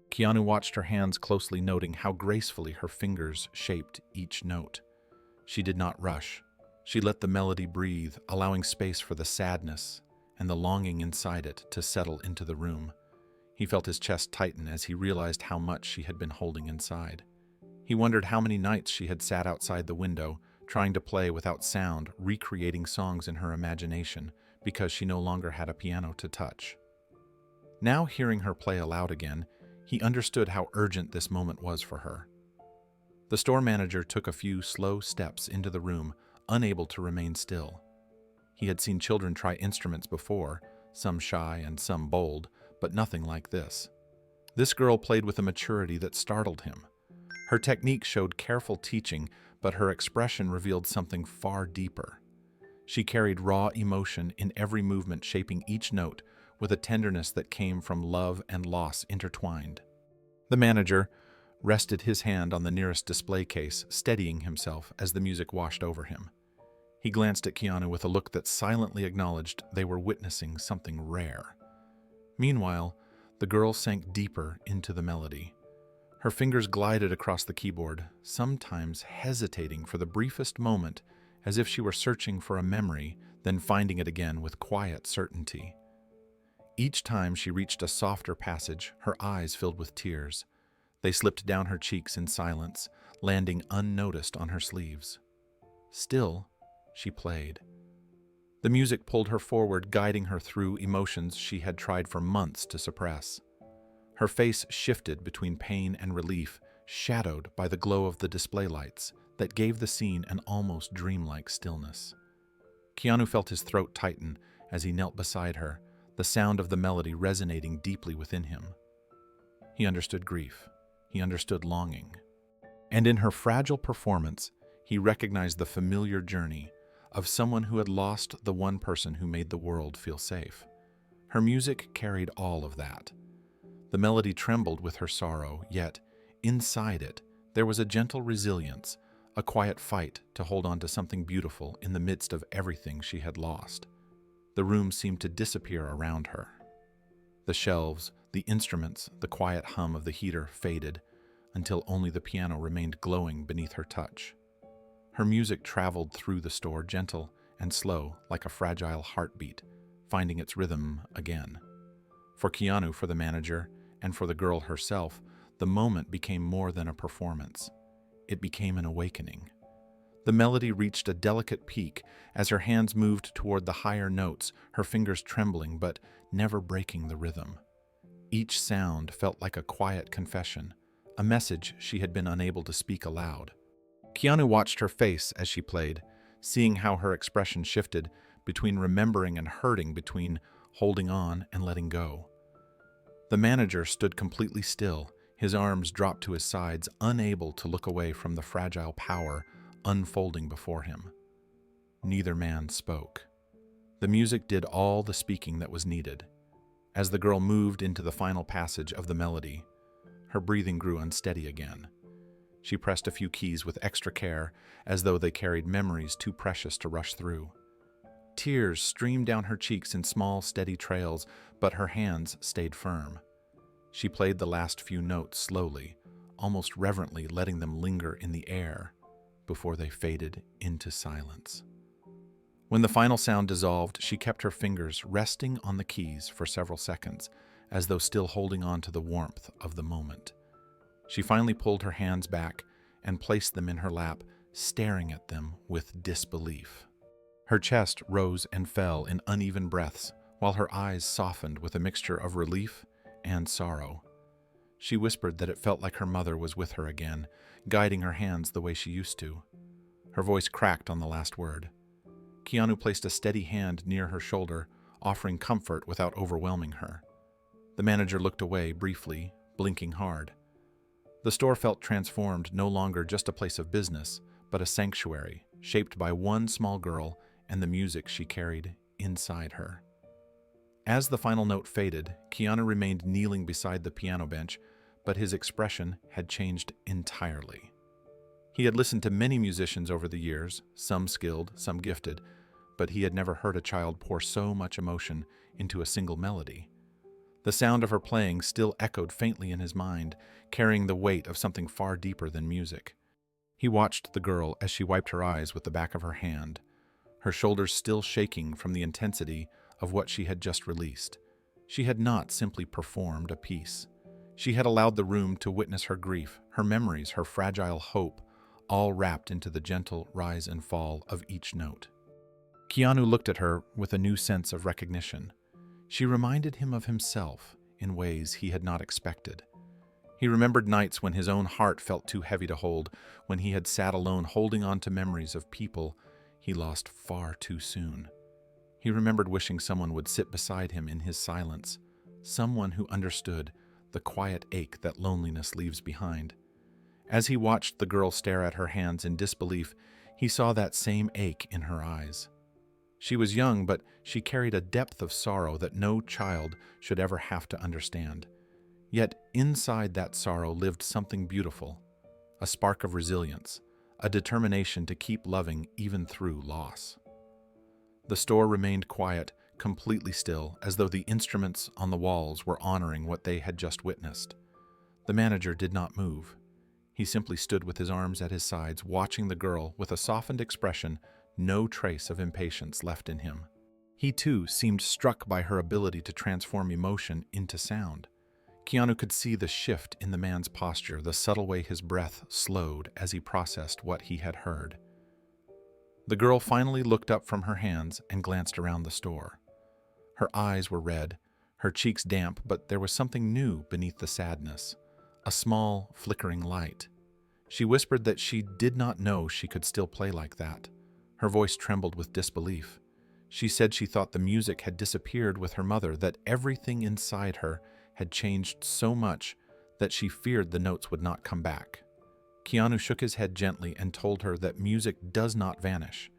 Keanu watched her hands closely, noting how gracefully her fingers shaped each note. She did not rush. She let the melody breathe, allowing space for the sadness and the longing inside it to settle into the room. He felt his chest tighten as he realized how much she had been holding inside. He wondered how many nights she had sat outside the window, trying to play without sound, recreating songs in her imagination, because she no longer had a piano to touch. Now hearing her play aloud again, he understood how urgent this moment was for her. The store manager took a few slow steps into the room, unable to remain still. He had seen children try instruments before, some shy and some bold, but nothing like this. This girl played with a maturity that startled him. Her technique showed careful teaching, but her expression revealed something far deeper. She carried raw emotion in every movement, shaping each note with a tenderness that came from love and loss intertwined. The manager rested his hand on the nearest display case, steadying himself as the music washed over him. He glanced at Keanu with a look that silently acknowledged they were witnessing something rare. Meanwhile, the girl sank deeper into the melody. Her fingers glided across the keyboard, sometimes hesitating for the briefest moment, as if she were searching for a memory, then finding it again with quiet certainty. Each time she reached a softer passage, her eyes filled with tears. They slipped down her cheeks in silence, landing unnoticed on her sleeves. Still, she played. The music pulled her forward, guiding her through emotions she had tried for months to suppress. Her face shifted between pain and relief, shadowed by the glow of the display lights that gave the scene an almost dreamlike stillness. Keanu felt his throat tighten as he knelt beside her, the sound of the melody resonating deeply within him. He understood grief. He understood longing. And in her fragile performance, he recognized the familiar journey of someone who had lost the one person who made the world feel safe. Her music carried all of that. The melody trembled with her sorrow, yet inside it, there was a gentle resilience, a quiet fight to hold on to something beautiful in the midst of everything she had lost. The room seemed to disappear around her. The shelves, the instruments, the quiet hum of the heater faded until only the piano remained glowing beneath her touch. Her music traveled through the store, gentle and slow, like a fragile heartbeat, finding its rhythm again. For Keanu, for the manager, and for the girl herself, the moment became more than a performance. It became an awakening. The melody reached a delicate peak as her hands moved toward the higher notes, her fingers trembling but never breaking the rhythm. Each sound felt like a quiet confession, a message she had been unable to speak aloud. Keanu watched her face as she played, seeing how her expression shifted between remembering and hurting, between holding on and letting go. The manager stood completely still, his arms dropped to his sides, unable to look away from the fragile power unfolding before him. Neither man spoke. The music did all the speaking that was needed. As the girl moved into the final passage of the melody, her breathing grew unsteady again. She pressed a few keys with extra care, as though they carried memories too precious to rush through. Tears streamed down her cheeks in small, steady trails, but her hands stayed firm. She played the last few notes slowly, almost reverently, letting them linger in the air before they faded into silence. When the final sound dissolved, she kept her fingers resting on the keys for several seconds, as though still holding on to the warmth of the moment. She finally pulled her hands back and placed them in her lap, staring at them with disbelief. Her chest rose and fell in uneven breaths, while her eyes softened with a mixture of relief and sorrow. She whispered that it felt like her mother was with her again, guiding her hands the way she used to. Her voice cracked on the last word. Keanu placed a steady hand near her shoulder, offering comfort without overwhelming her. The manager looked away briefly, blinking hard. The store felt transformed, no longer just a place of business, but a sanctuary, shaped by one small girl and the music she carried inside her. As the final note faded, Keanu remained kneeling beside the piano bench, but his expression had changed entirely. He had listened to many musicians over the years, some skilled, some gifted, but he had never heard a child pour so much emotion into a single melody. The sound of her playing still echoed faintly in his mind, carrying the weight of something far deeper than music. He watched the girl as she wiped her eyes with the back of her hand, her shoulders still shaking from the intensity of what she had just released. She had not simply performed a piece. She had allowed the room to witness her grief, her memories, her fragile hope, all wrapped into the gentle rise and fall of each note. Keanu looked at her with a new sense of recognition. She reminded him of himself in ways he had not expected. He remembered nights when his own heart felt too heavy to hold, when he had sat alone holding on to memories of people he lost far too soon. He remembered wishing someone would sit beside him in his silence, someone who understood the quiet ache that loneliness leaves behind. As he watched the girl stare at her hands in disbelief, he saw that same ache in her eyes. She was young, but she carried a depth of sorrow that no child should ever have to understand. Yet inside that sorrow lived something beautiful, a spark of resilience, a determination to keep loving even through loss. The store remained quiet, completely still, as though the instruments on the walls were honoring what they had just witnessed. The manager did not move. He simply stood with his arms at his sides, watching the girl with a softened expression, no trace of impatience left in him. He too seemed struck by her ability to transform emotion into sound. Keanu could see the shift in the man's posture, the subtle way his breath slowed as he processed what he had heard. The girl finally looked up from her hands and glanced around the store. Her eyes were red, her cheeks damp, but there was something new beneath the sadness, a small, flickering light. She whispered that she did not know she could still play like that. Her voice trembled with disbelief. She said she thought the music had disappeared with her mother, that everything inside her had changed so much that she feared the notes would not come back. Keanu shook his head gently and told her that music does not vanish.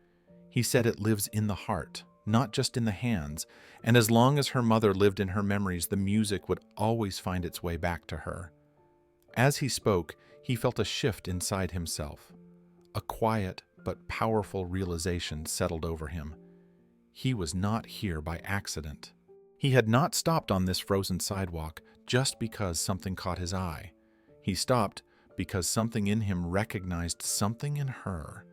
He said it lives in the heart, not just in the hands, and as long as her mother lived in her memories, the music would always find its way back to her. As he spoke, he felt a shift inside himself. A quiet but powerful realization settled over him. He was not here by accident. He had not stopped on this frozen sidewalk just because something caught his eye. He stopped because something in him recognized something in her.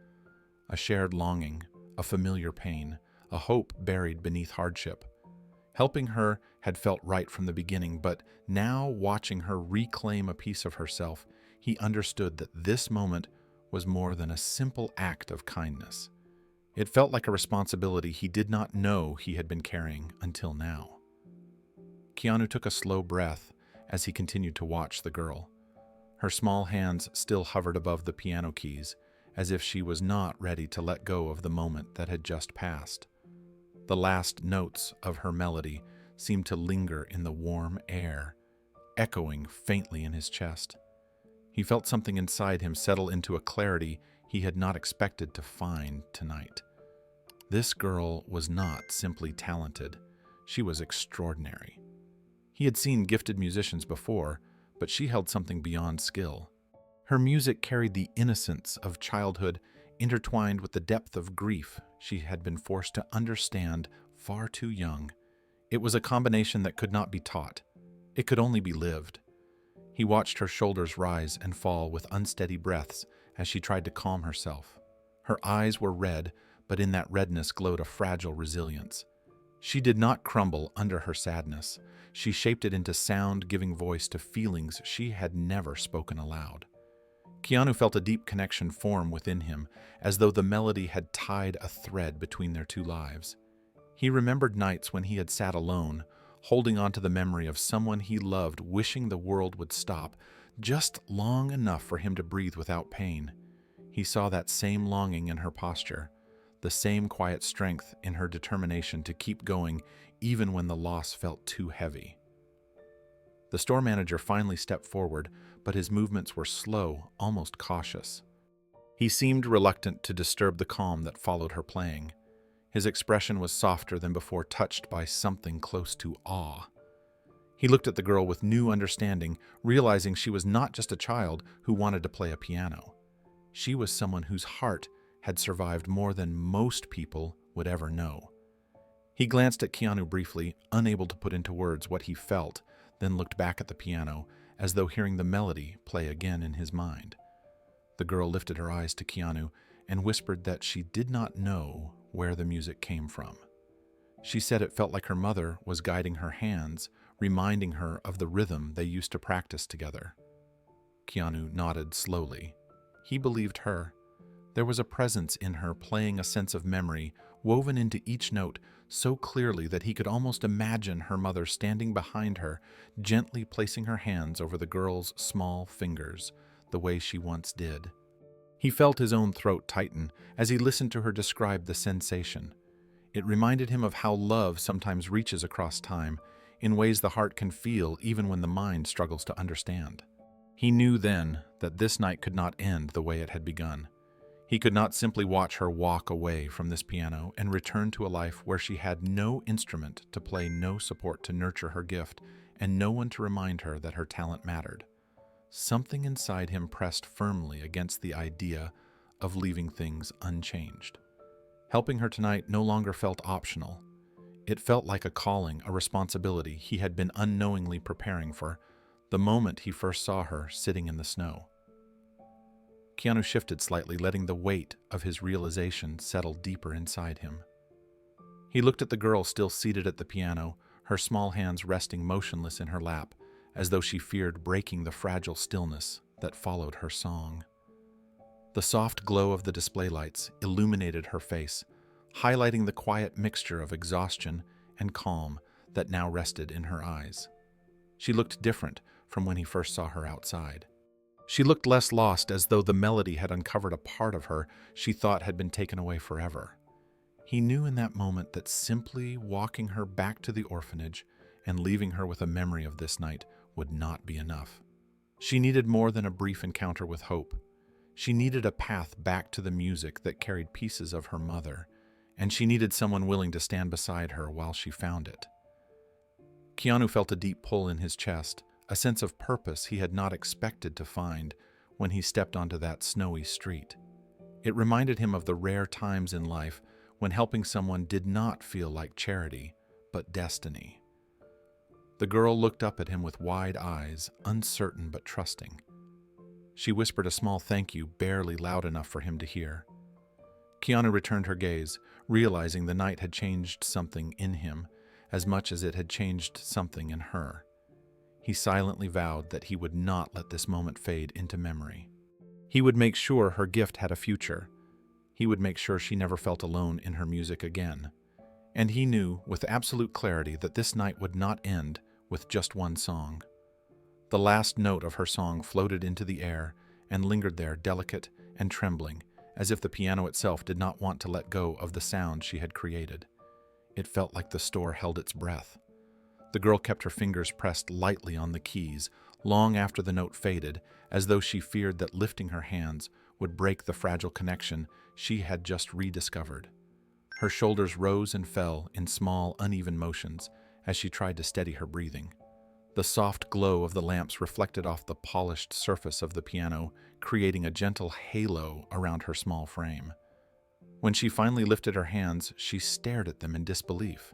A shared longing, a familiar pain, a hope buried beneath hardship. Helping her had felt right from the beginning, but now watching her reclaim a piece of herself, he understood that this moment was more than a simple act of kindness. It felt like a responsibility he did not know he had been carrying until now. Keanu took a slow breath as he continued to watch the girl. Her small hands still hovered above the piano keys, as if she was not ready to let go of the moment that had just passed. The last notes of her melody seemed to linger in the warm air, echoing faintly in his chest. He felt something inside him settle into a clarity he had not expected to find tonight. This girl was not simply talented, she was extraordinary. He had seen gifted musicians before, but she held something beyond skill. Her music carried the innocence of childhood, intertwined with the depth of grief she had been forced to understand far too young. It was a combination that could not be taught. It could only be lived. He watched her shoulders rise and fall with unsteady breaths as she tried to calm herself. Her eyes were red, but in that redness glowed a fragile resilience. She did not crumble under her sadness. She shaped it into sound, giving voice to feelings she had never spoken aloud. Keanu felt a deep connection form within him, as though the melody had tied a thread between their two lives. He remembered nights when he had sat alone, holding on to the memory of someone he loved, wishing the world would stop, just long enough for him to breathe without pain. He saw that same longing in her posture, the same quiet strength in her determination to keep going even when the loss felt too heavy. The store manager finally stepped forward, but his movements were slow, almost cautious. He seemed reluctant to disturb the calm that followed her playing. His expression was softer than before, touched by something close to awe. He looked at the girl with new understanding, realizing she was not just a child who wanted to play a piano. She was someone whose heart had survived more than most people would ever know. He glanced at Keanu briefly, unable to put into words what he felt, then looked back at the piano, as though hearing the melody play again in his mind. The girl lifted her eyes to Keanu and whispered that she did not know where the music came from. She said it felt like her mother was guiding her hands, reminding her of the rhythm they used to practice together. Keanu nodded slowly. He believed her. There was a presence in her playing a sense of memory woven into each note so clearly that he could almost imagine her mother standing behind her, gently placing her hands over the girl's small fingers, the way she once did. He felt his own throat tighten as he listened to her describe the sensation. It reminded him of how love sometimes reaches across time, in ways the heart can feel even when the mind struggles to understand. He knew then that this night could not end the way it had begun. He could not simply watch her walk away from this piano and return to a life where she had no instrument to play, no support to nurture her gift, and no one to remind her that her talent mattered. Something inside him pressed firmly against the idea of leaving things unchanged. Helping her tonight no longer felt optional. It felt like a calling, a responsibility he had been unknowingly preparing for the moment he first saw her sitting in the snow. Keanu shifted slightly, letting the weight of his realization settle deeper inside him. He looked at the girl still seated at the piano, her small hands resting motionless in her lap, as though she feared breaking the fragile stillness that followed her song. The soft glow of the display lights illuminated her face, highlighting the quiet mixture of exhaustion and calm that now rested in her eyes. She looked different from when he first saw her outside. She looked less lost, as though the melody had uncovered a part of her she thought had been taken away forever. He knew in that moment that simply walking her back to the orphanage and leaving her with a memory of this night would not be enough. She needed more than a brief encounter with hope. She needed a path back to the music that carried pieces of her mother, and she needed someone willing to stand beside her while she found it. Keanu felt a deep pull in his chest, a sense of purpose he had not expected to find when he stepped onto that snowy street. It reminded him of the rare times in life when helping someone did not feel like charity, but destiny. The girl looked up at him with wide eyes, uncertain but trusting. She whispered a small thank you, barely loud enough for him to hear. Keanu returned her gaze, realizing the night had changed something in him as much as it had changed something in her. He silently vowed that he would not let this moment fade into memory. He would make sure her gift had a future. He would make sure she never felt alone in her music again. And he knew with absolute clarity that this night would not end with just one song. The last note of her song floated into the air and lingered there, delicate and trembling, as if the piano itself did not want to let go of the sound she had created. It felt like the store held its breath. The girl kept her fingers pressed lightly on the keys, long after the note faded, as though she feared that lifting her hands would break the fragile connection she had just rediscovered. Her shoulders rose and fell in small, uneven motions as she tried to steady her breathing. The soft glow of the lamps reflected off the polished surface of the piano, creating a gentle halo around her small frame. When she finally lifted her hands, she stared at them in disbelief.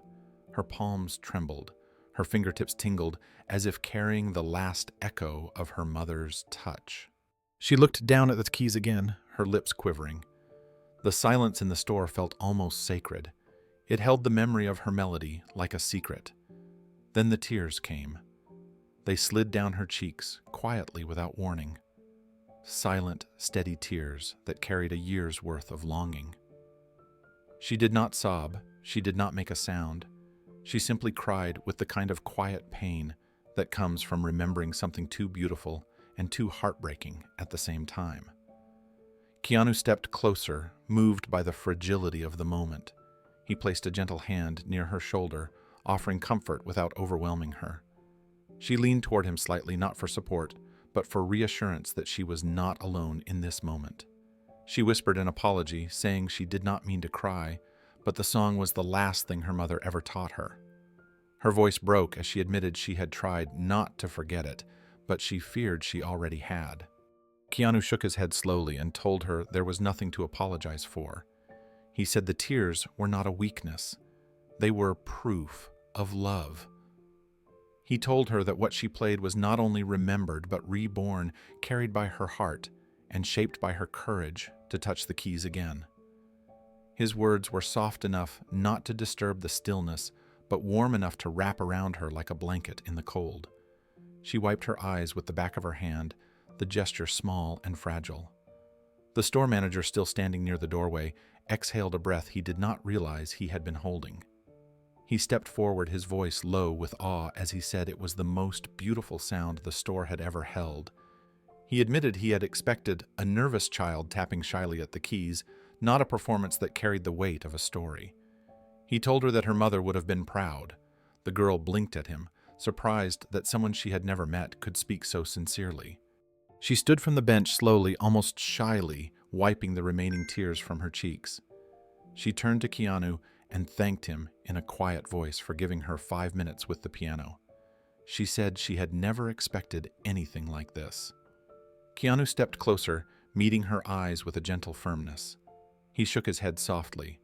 Her palms trembled. Her fingertips tingled, as if carrying the last echo of her mother's touch. She looked down at the keys again, her lips quivering. The silence in the store felt almost sacred. It held the memory of her melody like a secret. Then the tears came. They slid down her cheeks, quietly without warning. Silent, steady tears that carried a year's worth of longing. She did not sob. She did not make a sound. She simply cried with the kind of quiet pain that comes from remembering something too beautiful and too heartbreaking at the same time. Keanu stepped closer, moved by the fragility of the moment. He placed a gentle hand near her shoulder, offering comfort without overwhelming her. She leaned toward him slightly, not for support, but for reassurance that she was not alone in this moment. She whispered an apology, saying she did not mean to cry, but the song was the last thing her mother ever taught her. Her voice broke as she admitted she had tried not to forget it, but she feared she already had. Keanu shook his head slowly and told her there was nothing to apologize for. He said the tears were not a weakness. They were proof of love. He told her that what she played was not only remembered but reborn, carried by her heart, and shaped by her courage to touch the keys again. His words were soft enough not to disturb the stillness, but warm enough to wrap around her like a blanket in the cold. She wiped her eyes with the back of her hand, the gesture small and fragile. The store manager, still standing near the doorway, exhaled a breath he did not realize he had been holding. He stepped forward, his voice low with awe, as he said it was the most beautiful sound the store had ever held. He admitted he had expected a nervous child tapping shyly at the keys, not a performance that carried the weight of a story. He told her that her mother would have been proud. The girl blinked at him, surprised that someone she had never met could speak so sincerely. She stood from the bench slowly, almost shyly, wiping the remaining tears from her cheeks. She turned to Keanu and thanked him in a quiet voice for giving her 5 minutes with the piano. She said she had never expected anything like this. Keanu stepped closer, meeting her eyes with a gentle firmness. He shook his head softly.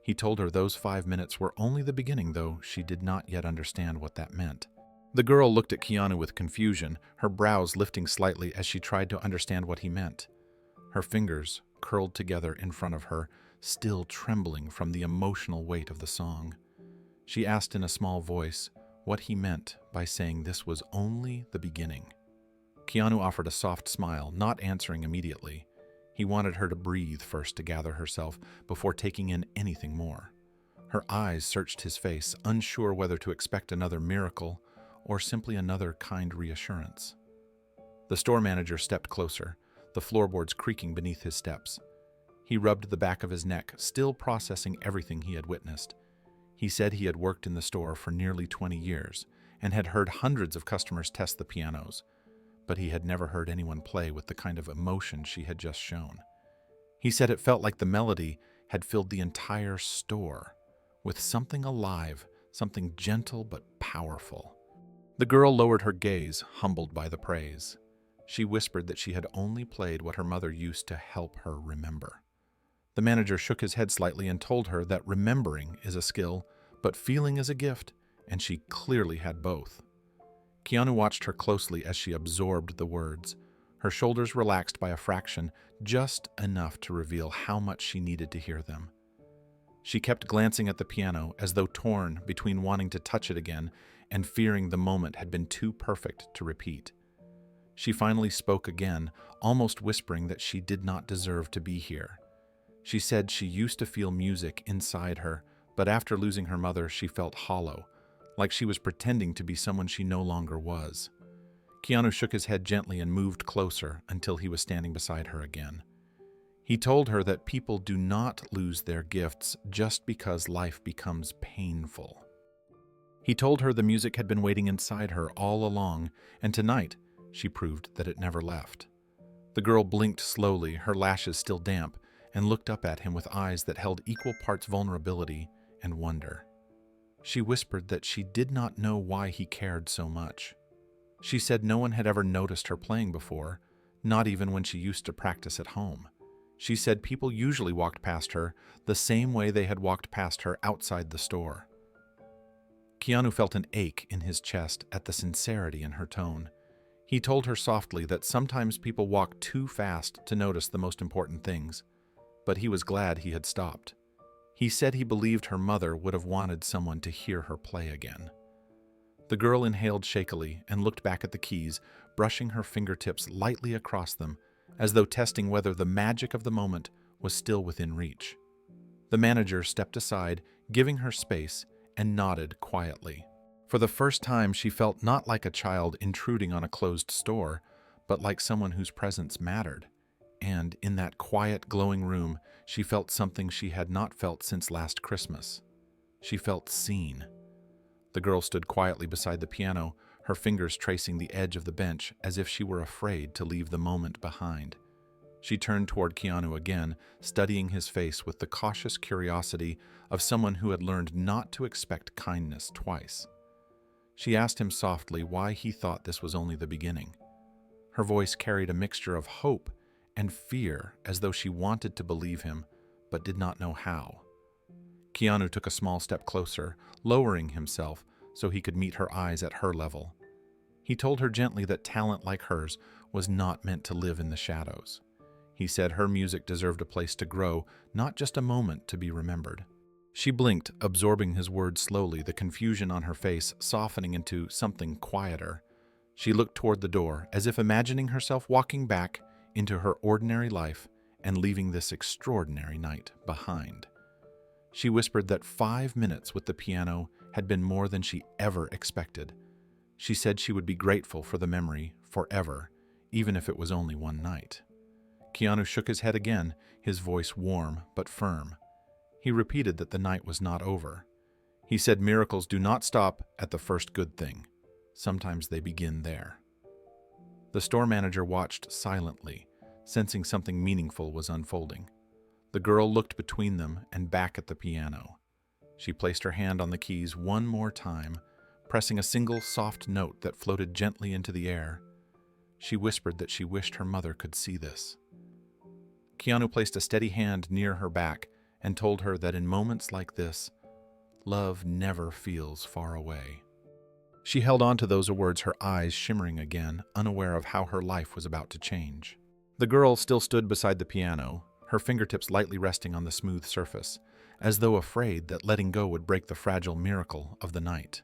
He told her those 5 minutes were only the beginning, though she did not yet understand what that meant. The girl looked at Keanu with confusion, her brows lifting slightly as she tried to understand what he meant. Her fingers curled together in front of her, still trembling from the emotional weight of the song. She asked in a small voice what he meant by saying this was only the beginning. Keanu offered a soft smile, not answering immediately. He wanted her to breathe first to gather herself before taking in anything more. Her eyes searched his face, unsure whether to expect another miracle or simply another kind reassurance. The store manager stepped closer, the floorboards creaking beneath his steps. He rubbed the back of his neck, still processing everything he had witnessed. He said he had worked in the store for nearly 20 years and had heard hundreds of customers test the pianos, but he had never heard anyone play with the kind of emotion she had just shown. He said it felt like the melody had filled the entire store with something alive, something gentle but powerful. The girl lowered her gaze, humbled by the praise. She whispered that she had only played what her mother used to help her remember. The manager shook his head slightly and told her that remembering is a skill, but feeling is a gift, and she clearly had both. Keanu watched her closely as she absorbed the words. Her shoulders relaxed by a fraction, just enough to reveal how much she needed to hear them. She kept glancing at the piano, as though torn between wanting to touch it again and fearing the moment had been too perfect to repeat. She finally spoke again, almost whispering that she did not deserve to be here. She said she used to feel music inside her, but after losing her mother, she felt hollow, like she was pretending to be someone she no longer was. Keanu shook his head gently and moved closer until he was standing beside her again. He told her that people do not lose their gifts just because life becomes painful. He told her the music had been waiting inside her all along, and tonight she proved that it never left. The girl blinked slowly, her lashes still damp, and looked up at him with eyes that held equal parts vulnerability and wonder. She whispered that she did not know why he cared so much. She said no one had ever noticed her playing before, not even when she used to practice at home. She said people usually walked past her the same way they had walked past her outside the store. Keanu felt an ache in his chest at the sincerity in her tone. He told her softly that sometimes people walk too fast to notice the most important things, but he was glad he had stopped. He said he believed her mother would have wanted someone to hear her play again. The girl inhaled shakily and looked back at the keys, brushing her fingertips lightly across them, as though testing whether the magic of the moment was still within reach. The manager stepped aside, giving her space, and nodded quietly. For the first time, she felt not like a child intruding on a closed store, but like someone whose presence mattered. And in that quiet, glowing room, she felt something she had not felt since last Christmas. She felt seen. The girl stood quietly beside the piano, her fingers tracing the edge of the bench as if she were afraid to leave the moment behind. She turned toward Keanu again, studying his face with the cautious curiosity of someone who had learned not to expect kindness twice. She asked him softly why he thought this was only the beginning. Her voice carried a mixture of hope and fear, as though she wanted to believe him, but did not know how. Keanu took a small step closer, lowering himself so he could meet her eyes at her level. He told her gently that talent like hers was not meant to live in the shadows. He said her music deserved a place to grow, not just a moment to be remembered. She blinked, absorbing his words slowly, the confusion on her face softening into something quieter. She looked toward the door, as if imagining herself walking back into her ordinary life and leaving this extraordinary night behind. She whispered that 5 minutes with the piano had been more than she ever expected. She said she would be grateful for the memory forever, even if it was only one night. Keanu shook his head again, his voice warm but firm. He repeated that the night was not over. He said miracles do not stop at the first good thing. Sometimes they begin there. The store manager watched silently, sensing something meaningful was unfolding. The girl looked between them and back at the piano. She placed her hand on the keys one more time, pressing a single soft note that floated gently into the air. She whispered that she wished her mother could see this. Keanu placed a steady hand near her back and told her that in moments like this, love never feels far away. She held on to those words, her eyes shimmering again, unaware of how her life was about to change. The girl still stood beside the piano, her fingertips lightly resting on the smooth surface, as though afraid that letting go would break the fragile miracle of the night.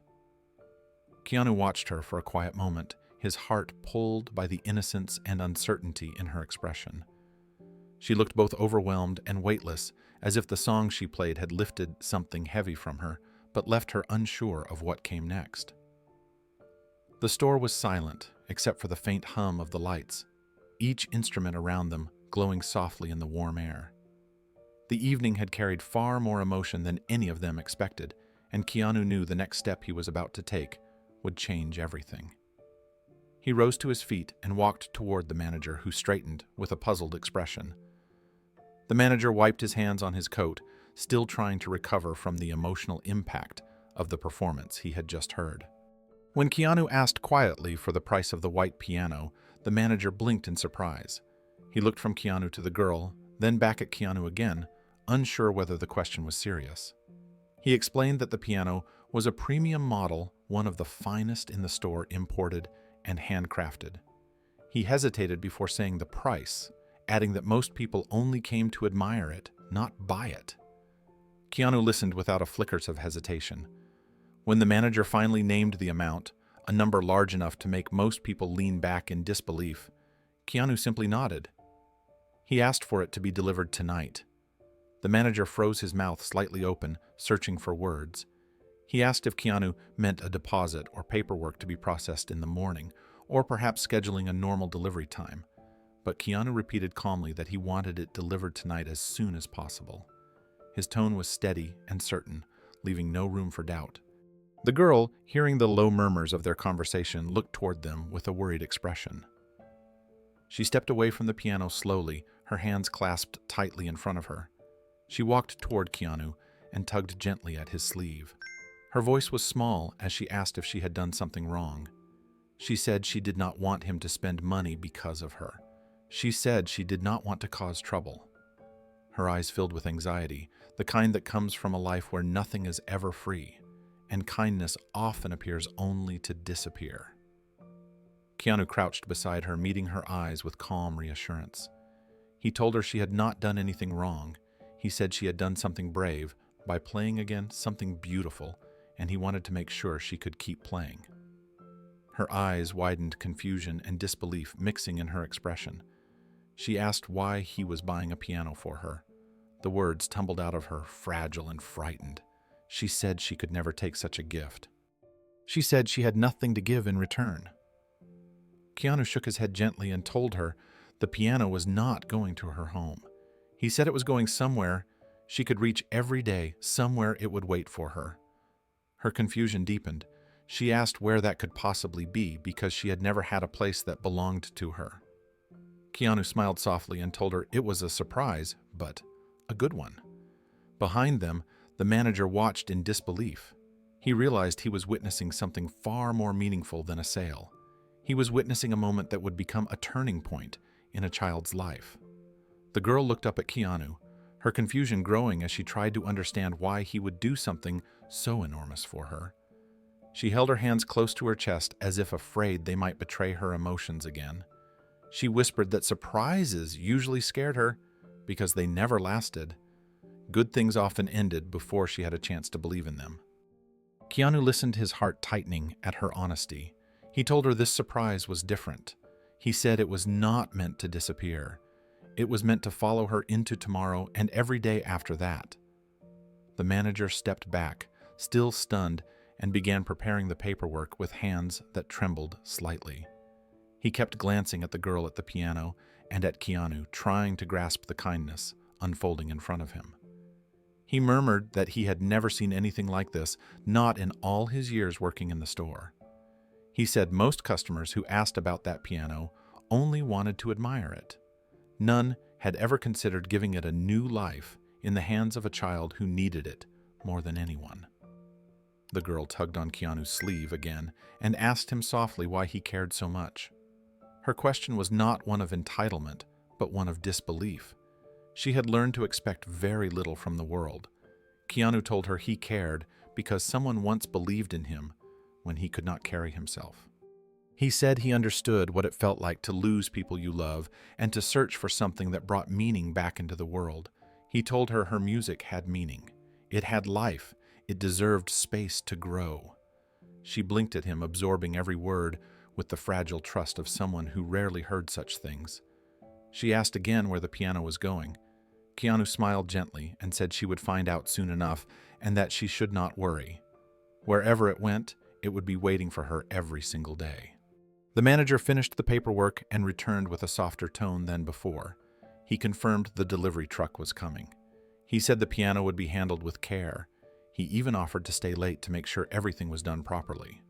Keanu watched her for a quiet moment, his heart pulled by the innocence and uncertainty in her expression. She looked both overwhelmed and weightless, as if the song she played had lifted something heavy from her, but left her unsure of what came next. The store was silent, except for the faint hum of the lights, each instrument around them glowing softly in the warm air. The evening had carried far more emotion than any of them expected, and Keanu knew the next step he was about to take would change everything. He rose to his feet and walked toward the manager, who straightened with a puzzled expression. The manager wiped his hands on his coat, still trying to recover from the emotional impact of the performance he had just heard. When Keanu asked quietly for the price of the white piano, the manager blinked in surprise. He looked from Keanu to the girl, then back at Keanu again, unsure whether the question was serious. He explained that the piano was a premium model, one of the finest in the store, imported and handcrafted. He hesitated before saying the price, adding that most people only came to admire it, not buy it. Keanu listened without a flicker of hesitation. When the manager finally named the amount, a number large enough to make most people lean back in disbelief, Keanu simply nodded. He asked for it to be delivered tonight. The manager froze his mouth slightly open, searching for words. He asked if Keanu meant a deposit or paperwork to be processed in the morning, or perhaps scheduling a normal delivery time. But Keanu repeated calmly that he wanted it delivered tonight as soon as possible. His tone was steady and certain, leaving no room for doubt. The girl, hearing the low murmurs of their conversation, looked toward them with a worried expression. She stepped away from the piano slowly, her hands clasped tightly in front of her. She walked toward Keanu and tugged gently at his sleeve. Her voice was small as she asked if she had done something wrong. She said she did not want him to spend money because of her. She said she did not want to cause trouble. Her eyes filled with anxiety, the kind that comes from a life where nothing is ever free, and kindness often appears only to disappear. Keanu crouched beside her, meeting her eyes with calm reassurance. He told her she had not done anything wrong. He said she had done something brave by playing again, something beautiful, and he wanted to make sure she could keep playing. Her eyes widened, confusion and disbelief mixing in her expression. She asked why he was buying a piano for her. The words tumbled out of her, fragile and frightened. She said she could never take such a gift. She said she had nothing to give in return. Keanu shook his head gently and told her the piano was not going to her home. He said it was going somewhere she could reach every day, somewhere it would wait for her. Her confusion deepened. She asked where that could possibly be because she had never had a place that belonged to her. Keanu smiled softly and told her it was a surprise, but a good one. Behind them, the manager watched in disbelief. He realized he was witnessing something far more meaningful than a sale. He was witnessing a moment that would become a turning point in a child's life. The girl looked up at Keanu, her confusion growing as she tried to understand why he would do something so enormous for her. She held her hands close to her chest as if afraid they might betray her emotions again. She whispered that surprises usually scared her because they never lasted. Good things often ended before she had a chance to believe in them. Keanu listened, his heart tightening at her honesty. He told her this surprise was different. He said it was not meant to disappear. It was meant to follow her into tomorrow and every day after that. The manager stepped back, still stunned, and began preparing the paperwork with hands that trembled slightly. He kept glancing at the girl at the piano and at Keanu, trying to grasp the kindness unfolding in front of him. He murmured that he had never seen anything like this, not in all his years working in the store. He said most customers who asked about that piano only wanted to admire it. None had ever considered giving it a new life in the hands of a child who needed it more than anyone. The girl tugged on Keanu's sleeve again and asked him softly why he cared so much. Her question was not one of entitlement, but one of disbelief. She had learned to expect very little from the world. Keanu told her he cared because someone once believed in him when he could not carry himself. He said he understood what it felt like to lose people you love and to search for something that brought meaning back into the world. He told her her music had meaning. It had life. It deserved space to grow. She blinked at him, absorbing every word with the fragile trust of someone who rarely heard such things. She asked again where the piano was going. Keanu smiled gently and said she would find out soon enough and that she should not worry. Wherever it went, it would be waiting for her every single day. The manager finished the paperwork and returned with a softer tone than before. He confirmed the delivery truck was coming. He said the piano would be handled with care. He even offered to stay late to make sure everything was done properly.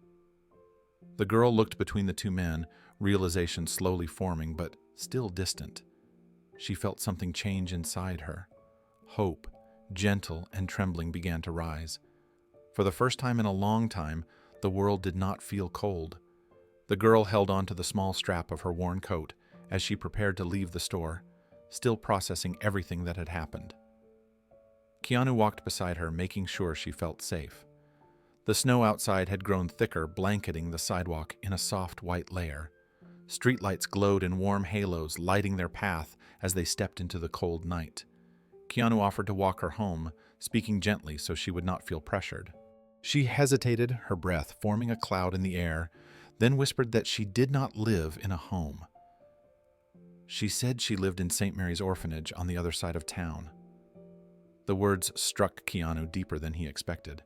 The girl looked between the two men, realization slowly forming but still distant. She felt something change inside her. Hope, gentle and trembling, began to rise. For the first time in a long time, the world did not feel cold. The girl held on to the small strap of her worn coat as she prepared to leave the store, still processing everything that had happened. Keanu walked beside her, making sure she felt safe. The snow outside had grown thicker, blanketing the sidewalk in a soft white layer. Streetlights glowed in warm halos, lighting their path as they stepped into the cold night. Keanu offered to walk her home, speaking gently so she would not feel pressured. She hesitated, her breath forming a cloud in the air, then whispered that she did not live in a home. She said she lived in St. Mary's orphanage on the other side of town. The words struck Keanu deeper than he expected.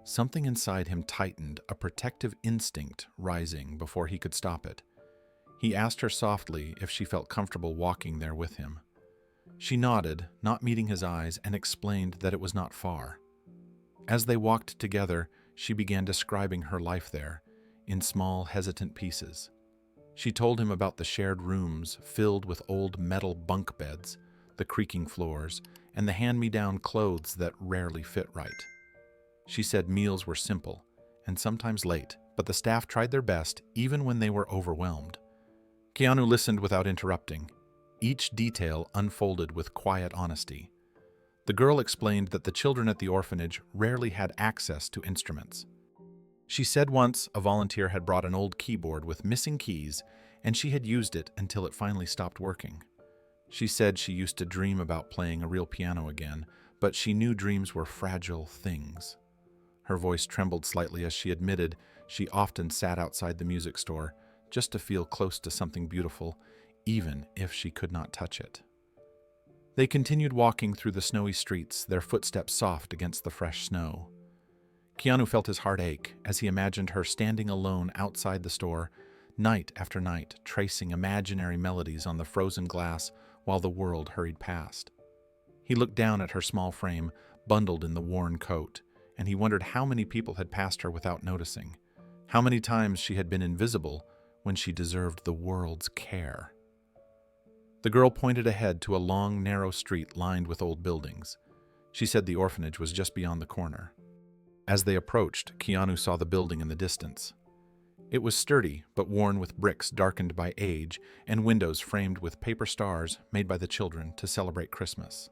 Something inside him tightened, a protective instinct rising before he could stop it. He asked her softly if she felt comfortable walking there with him. She nodded, not meeting his eyes, and explained that it was not far. As they walked together, she began describing her life there, in small, hesitant pieces. She told him about the shared rooms filled with old metal bunk beds, the creaking floors, and the hand-me-down clothes that rarely fit right. She said meals were simple and sometimes late, but the staff tried their best even when they were overwhelmed. Keanu listened without interrupting. Each detail unfolded with quiet honesty. The girl explained that the children at the orphanage rarely had access to instruments. She said once a volunteer had brought an old keyboard with missing keys, and she had used it until it finally stopped working. She said she used to dream about playing a real piano again, but she knew dreams were fragile things. Her voice trembled slightly as she admitted she often sat outside the music store just to feel close to something beautiful, even if she could not touch it. They continued walking through the snowy streets, their footsteps soft against the fresh snow. Keanu felt his heart ache as he imagined her standing alone outside the store, night after night, tracing imaginary melodies on the frozen glass while the world hurried past. He looked down at her small frame, bundled in the worn coat, and he wondered how many people had passed her without noticing, how many times she had been invisible when she deserved the world's care. The girl pointed ahead to a long, narrow street lined with old buildings. She said the orphanage was just beyond the corner. As they approached, Keanu saw the building in the distance. It was sturdy, but worn with bricks darkened by age and windows framed with paper stars made by the children to celebrate Christmas.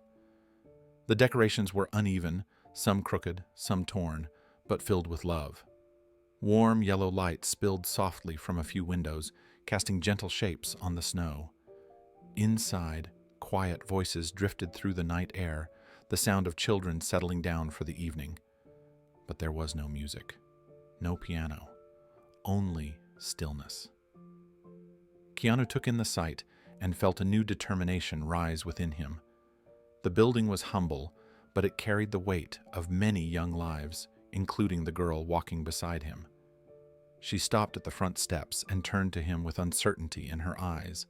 The decorations were uneven, some crooked, some torn, but filled with love. Warm yellow light spilled softly from a few windows, casting gentle shapes on the snow. Inside, quiet voices drifted through the night air, the sound of children settling down for the evening. But there was no music, no piano, only stillness. Keanu took in the sight and felt a new determination rise within him. The building was humble, but it carried the weight of many young lives, including the girl walking beside him. She stopped at the front steps and turned to him with uncertainty in her eyes.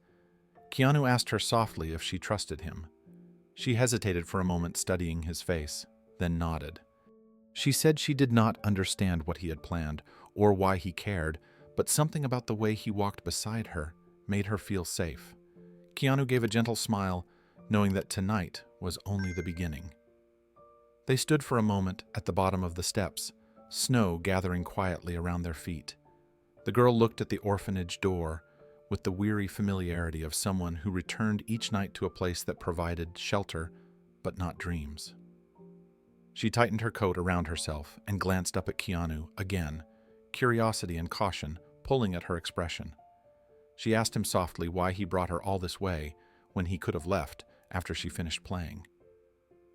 Keanu asked her softly if she trusted him. She hesitated for a moment, studying his face, then nodded. She said she did not understand what he had planned or why he cared, but something about the way he walked beside her made her feel safe. Keanu gave a gentle smile, knowing that tonight was only the beginning. They stood for a moment at the bottom of the steps, snow gathering quietly around their feet. The girl looked at the orphanage door with the weary familiarity of someone who returned each night to a place that provided shelter, but not dreams. She tightened her coat around herself and glanced up at Keanu again, curiosity and caution pulling at her expression. She asked him softly why he brought her all this way when he could have left after she finished playing.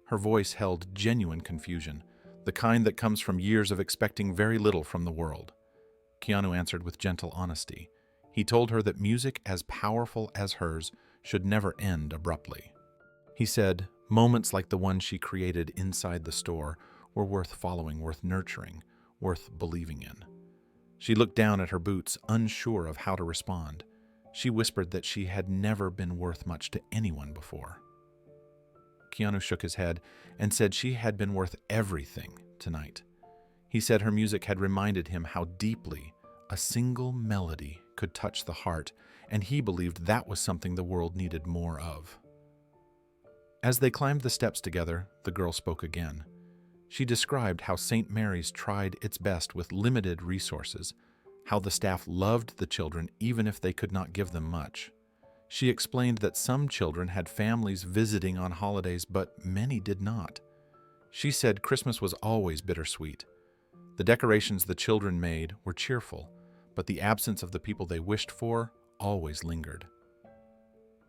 Her voice held genuine confusion, the kind that comes from years of expecting very little from the world. Keanu answered with gentle honesty. He told her that music as powerful as hers should never end abruptly. He said, moments like the one she created inside the store were worth following, worth nurturing, worth believing in. She looked down at her boots, unsure of how to respond. She whispered that she had never been worth much to anyone before. Keanu shook his head and said she had been worth everything tonight. He said her music had reminded him how deeply a single melody could touch the heart, and he believed that was something the world needed more of. As they climbed the steps together, the girl spoke again. She described how St. Mary's tried its best with limited resources, how the staff loved the children even if they could not give them much. She explained that some children had families visiting on holidays, but many did not. She said Christmas was always bittersweet. The decorations the children made were cheerful, but the absence of the people they wished for always lingered.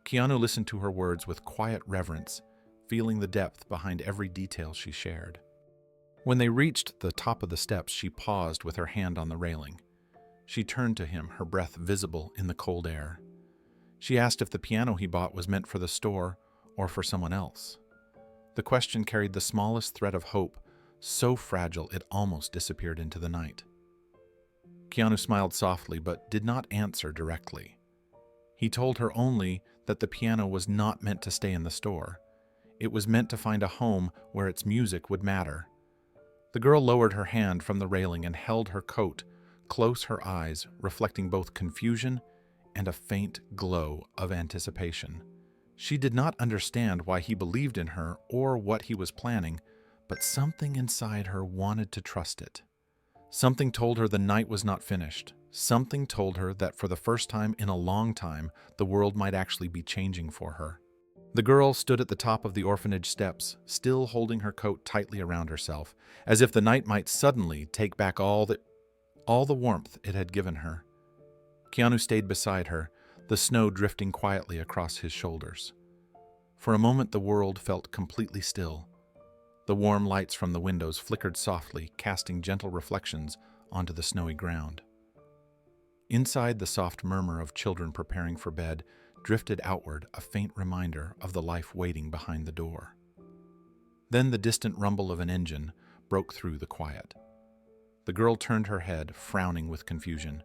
Keanu listened to her words with quiet reverence, feeling the depth behind every detail she shared. When they reached the top of the steps, she paused with her hand on the railing. She turned to him, her breath visible in the cold air. She asked if the piano he bought was meant for the store or for someone else. The question carried the smallest thread of hope, so fragile it almost disappeared into the night. Keanu smiled softly but did not answer directly. He told her only that the piano was not meant to stay in the store. It was meant to find a home where its music would matter. The girl lowered her hand from the railing and held her coat close, her eyes reflecting both confusion and a faint glow of anticipation. She did not understand why he believed in her or what he was planning, but something inside her wanted to trust it. Something told her the night was not finished. Something told her that for the first time in a long time, the world might actually be changing for her. The girl stood at the top of the orphanage steps, still holding her coat tightly around herself, as if the night might suddenly take back all the warmth it had given her. Keanu stayed beside her, the snow drifting quietly across his shoulders. For a moment the world felt completely still. The warm lights from the windows flickered softly, casting gentle reflections onto the snowy ground. Inside, the soft murmur of children preparing for bed drifted outward, a faint reminder of the life waiting behind the door. Then the distant rumble of an engine broke through the quiet. The girl turned her head, frowning with confusion,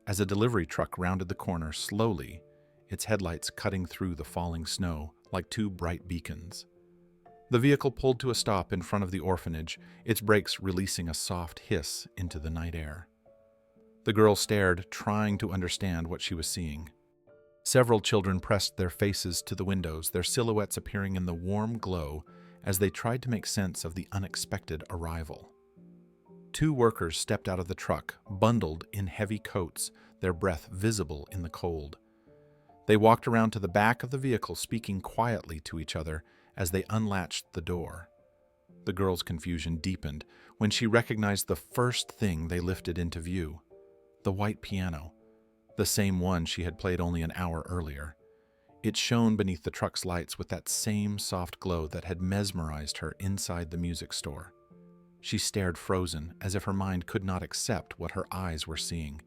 as a delivery truck rounded the corner slowly, its headlights cutting through the falling snow like two bright beacons. The vehicle pulled to a stop in front of the orphanage, its brakes releasing a soft hiss into the night air. The girl stared, trying to understand what she was seeing. Several children pressed their faces to the windows, their silhouettes appearing in the warm glow as they tried to make sense of the unexpected arrival. Two workers stepped out of the truck, bundled in heavy coats, their breath visible in the cold. They walked around to the back of the vehicle, speaking quietly to each other as they unlatched the door. The girl's confusion deepened when she recognized the first thing they lifted into view: the white piano, the same one she had played only an hour earlier. It shone beneath the truck's lights with that same soft glow that had mesmerized her inside the music store. She stared frozen, as if her mind could not accept what her eyes were seeing.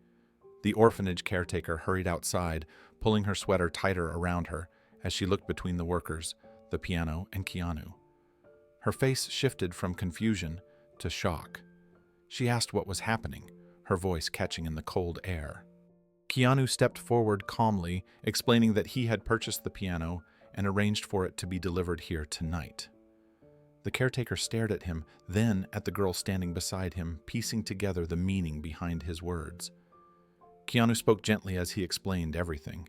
The orphanage caretaker hurried outside, pulling her sweater tighter around her as she looked between the workers, the piano, and Keanu. Her face shifted from confusion to shock. She asked what was happening, her voice catching in the cold air. Keanu stepped forward calmly, explaining that he had purchased the piano and arranged for it to be delivered here tonight. The caretaker stared at him, then at the girl standing beside him, piecing together the meaning behind his words. Keanu spoke gently as he explained everything.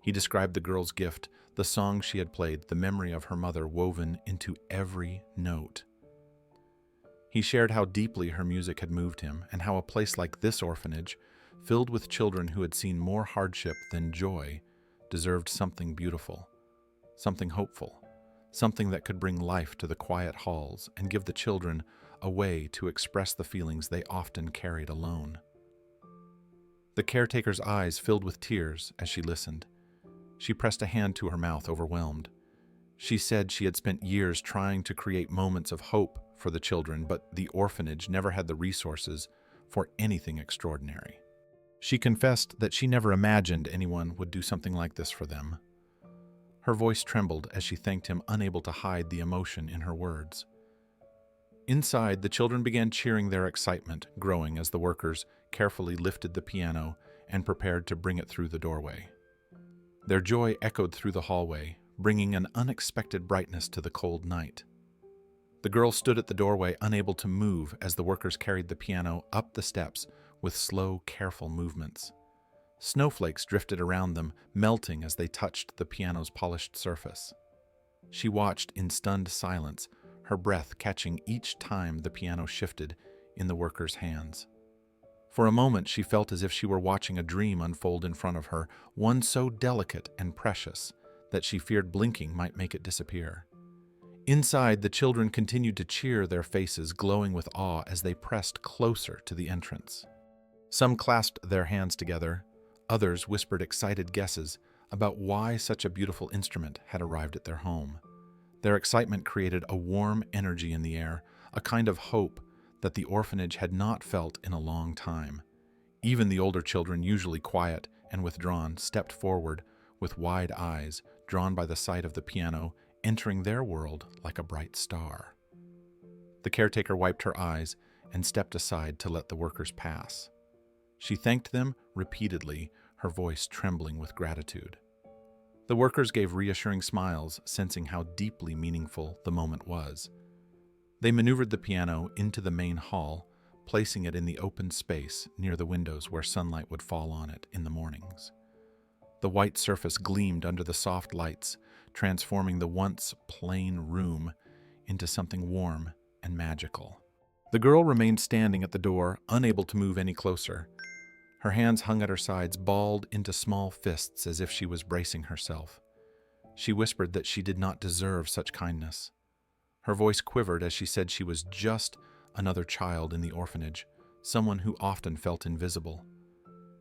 He described the girl's gift, the song she had played, the memory of her mother woven into every note. He shared how deeply her music had moved him and how a place like this orphanage, filled with children who had seen more hardship than joy, deserved something beautiful, something hopeful, something that could bring life to the quiet halls and give the children a way to express the feelings they often carried alone. The caretaker's eyes filled with tears as she listened. She pressed a hand to her mouth, overwhelmed. She said she had spent years trying to create moments of hope for the children, but the orphanage never had the resources for anything extraordinary. She confessed that she never imagined anyone would do something like this for them. Her voice trembled as she thanked him, unable to hide the emotion in her words. Inside, the children began cheering, their excitement growing as the workers carefully lifted the piano and prepared to bring it through the doorway. Their joy echoed through the hallway, bringing an unexpected brightness to the cold night. The girl stood at the doorway, unable to move as the workers carried the piano up the steps with slow, careful movements. Snowflakes drifted around them, melting as they touched the piano's polished surface. She watched in stunned silence, her breath catching each time the piano shifted in the worker's hands. For a moment, she felt as if she were watching a dream unfold in front of her, one so delicate and precious that she feared blinking might make it disappear. Inside, the children continued to cheer, their faces glowing with awe as they pressed closer to the entrance. Some clasped their hands together, others whispered excited guesses about why such a beautiful instrument had arrived at their home. Their excitement created a warm energy in the air, a kind of hope that the orphanage had not felt in a long time. Even the older children, usually quiet and withdrawn, stepped forward with wide eyes, drawn by the sight of the piano, entering their world like a bright star. The caretaker wiped her eyes and stepped aside to let the workers pass. She thanked them repeatedly, her voice trembling with gratitude. The workers gave reassuring smiles, sensing how deeply meaningful the moment was. They maneuvered the piano into the main hall, placing it in the open space near the windows where sunlight would fall on it in the mornings. The white surface gleamed under the soft lights, transforming the once plain room into something warm and magical. The girl remained standing at the door, unable to move any closer. Her hands hung at her sides, balled into small fists as if she was bracing herself. She whispered that she did not deserve such kindness. Her voice quivered as she said she was just another child in the orphanage, someone who often felt invisible.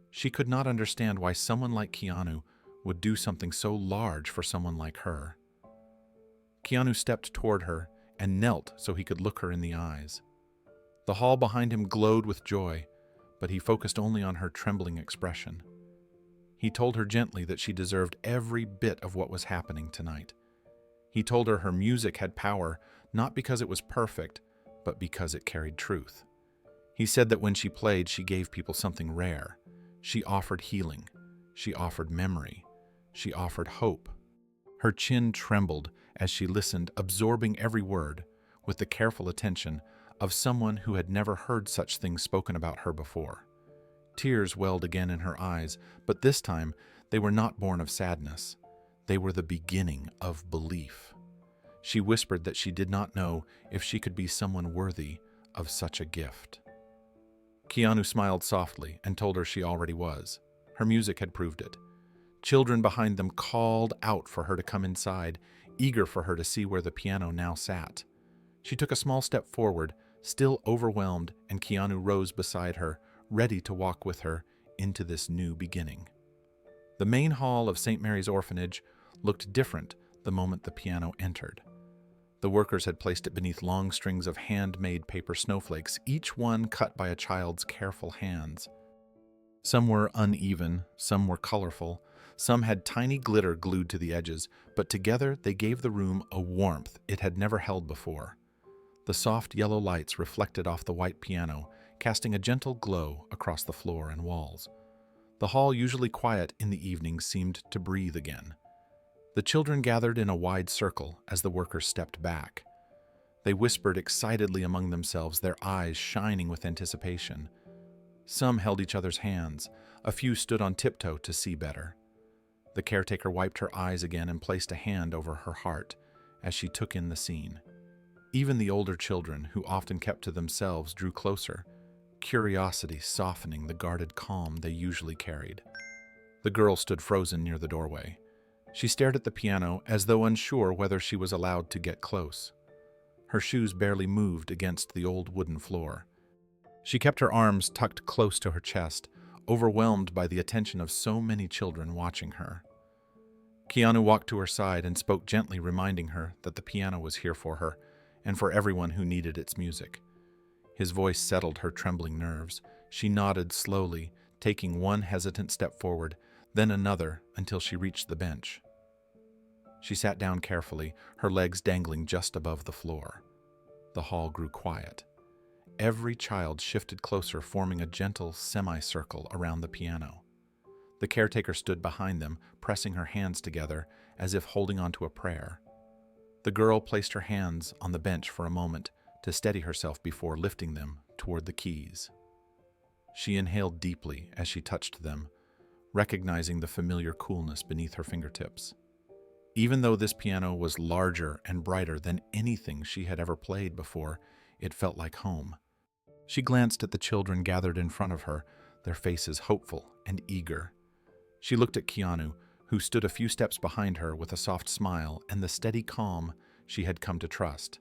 She could not understand why someone like Keanu would do something so large for someone like her. Keanu stepped toward her and knelt so he could look her in the eyes. The hall behind him glowed with joy, but he focused only on her trembling expression. He told her gently that she deserved every bit of what was happening tonight. He told her music had power, not because it was perfect, but because it carried truth. He said that when she played, she gave people something rare. She offered healing. She offered memory. She offered hope. Her chin trembled as she listened, absorbing every word with the careful attention of someone who had never heard such things spoken about her before. Tears welled again in her eyes, but this time they were not born of sadness. They were the beginning of belief. She whispered that she did not know if she could be someone worthy of such a gift. Keanu smiled softly and told her she already was. Her music had proved it. Children behind them called out for her to come inside, eager for her to see where the piano now sat. She took a small step forward, still overwhelmed, and Keanu rose beside her, ready to walk with her into this new beginning. The main hall of St. Mary's Orphanage looked different the moment the piano entered. The workers had placed it beneath long strings of handmade paper snowflakes, each one cut by a child's careful hands. Some were uneven, some were colorful, some had tiny glitter glued to the edges, but together they gave the room a warmth it had never held before. The soft yellow lights reflected off the white piano, casting a gentle glow across the floor and walls. The hall, usually quiet in the evening, seemed to breathe again. The children gathered in a wide circle as the workers stepped back. They whispered excitedly among themselves, their eyes shining with anticipation. Some held each other's hands. A few stood on tiptoe to see better. The caretaker wiped her eyes again and placed a hand over her heart as she took in the scene. Even the older children, who often kept to themselves, drew closer, curiosity softening the guarded calm they usually carried. The girl stood frozen near the doorway. She stared at the piano as though unsure whether she was allowed to get close. Her shoes barely moved against the old wooden floor. She kept her arms tucked close to her chest, overwhelmed by the attention of so many children watching her. Keanu walked to her side and spoke gently, reminding her that the piano was here for her and for everyone who needed its music. His voice settled her trembling nerves. She nodded slowly, taking one hesitant step forward, then another until she reached the bench. She sat down carefully, her legs dangling just above the floor. The hall grew quiet. Every child shifted closer, forming a gentle semicircle around the piano. The caretaker stood behind them, pressing her hands together as if holding on to a prayer. The girl placed her hands on the bench for a moment to steady herself before lifting them toward the keys. She inhaled deeply as she touched them, recognizing the familiar coolness beneath her fingertips. Even though this piano was larger and brighter than anything she had ever played before, it felt like home. She glanced at the children gathered in front of her, their faces hopeful and eager. She looked at Keanu, who stood a few steps behind her with a soft smile and the steady calm she had come to trust.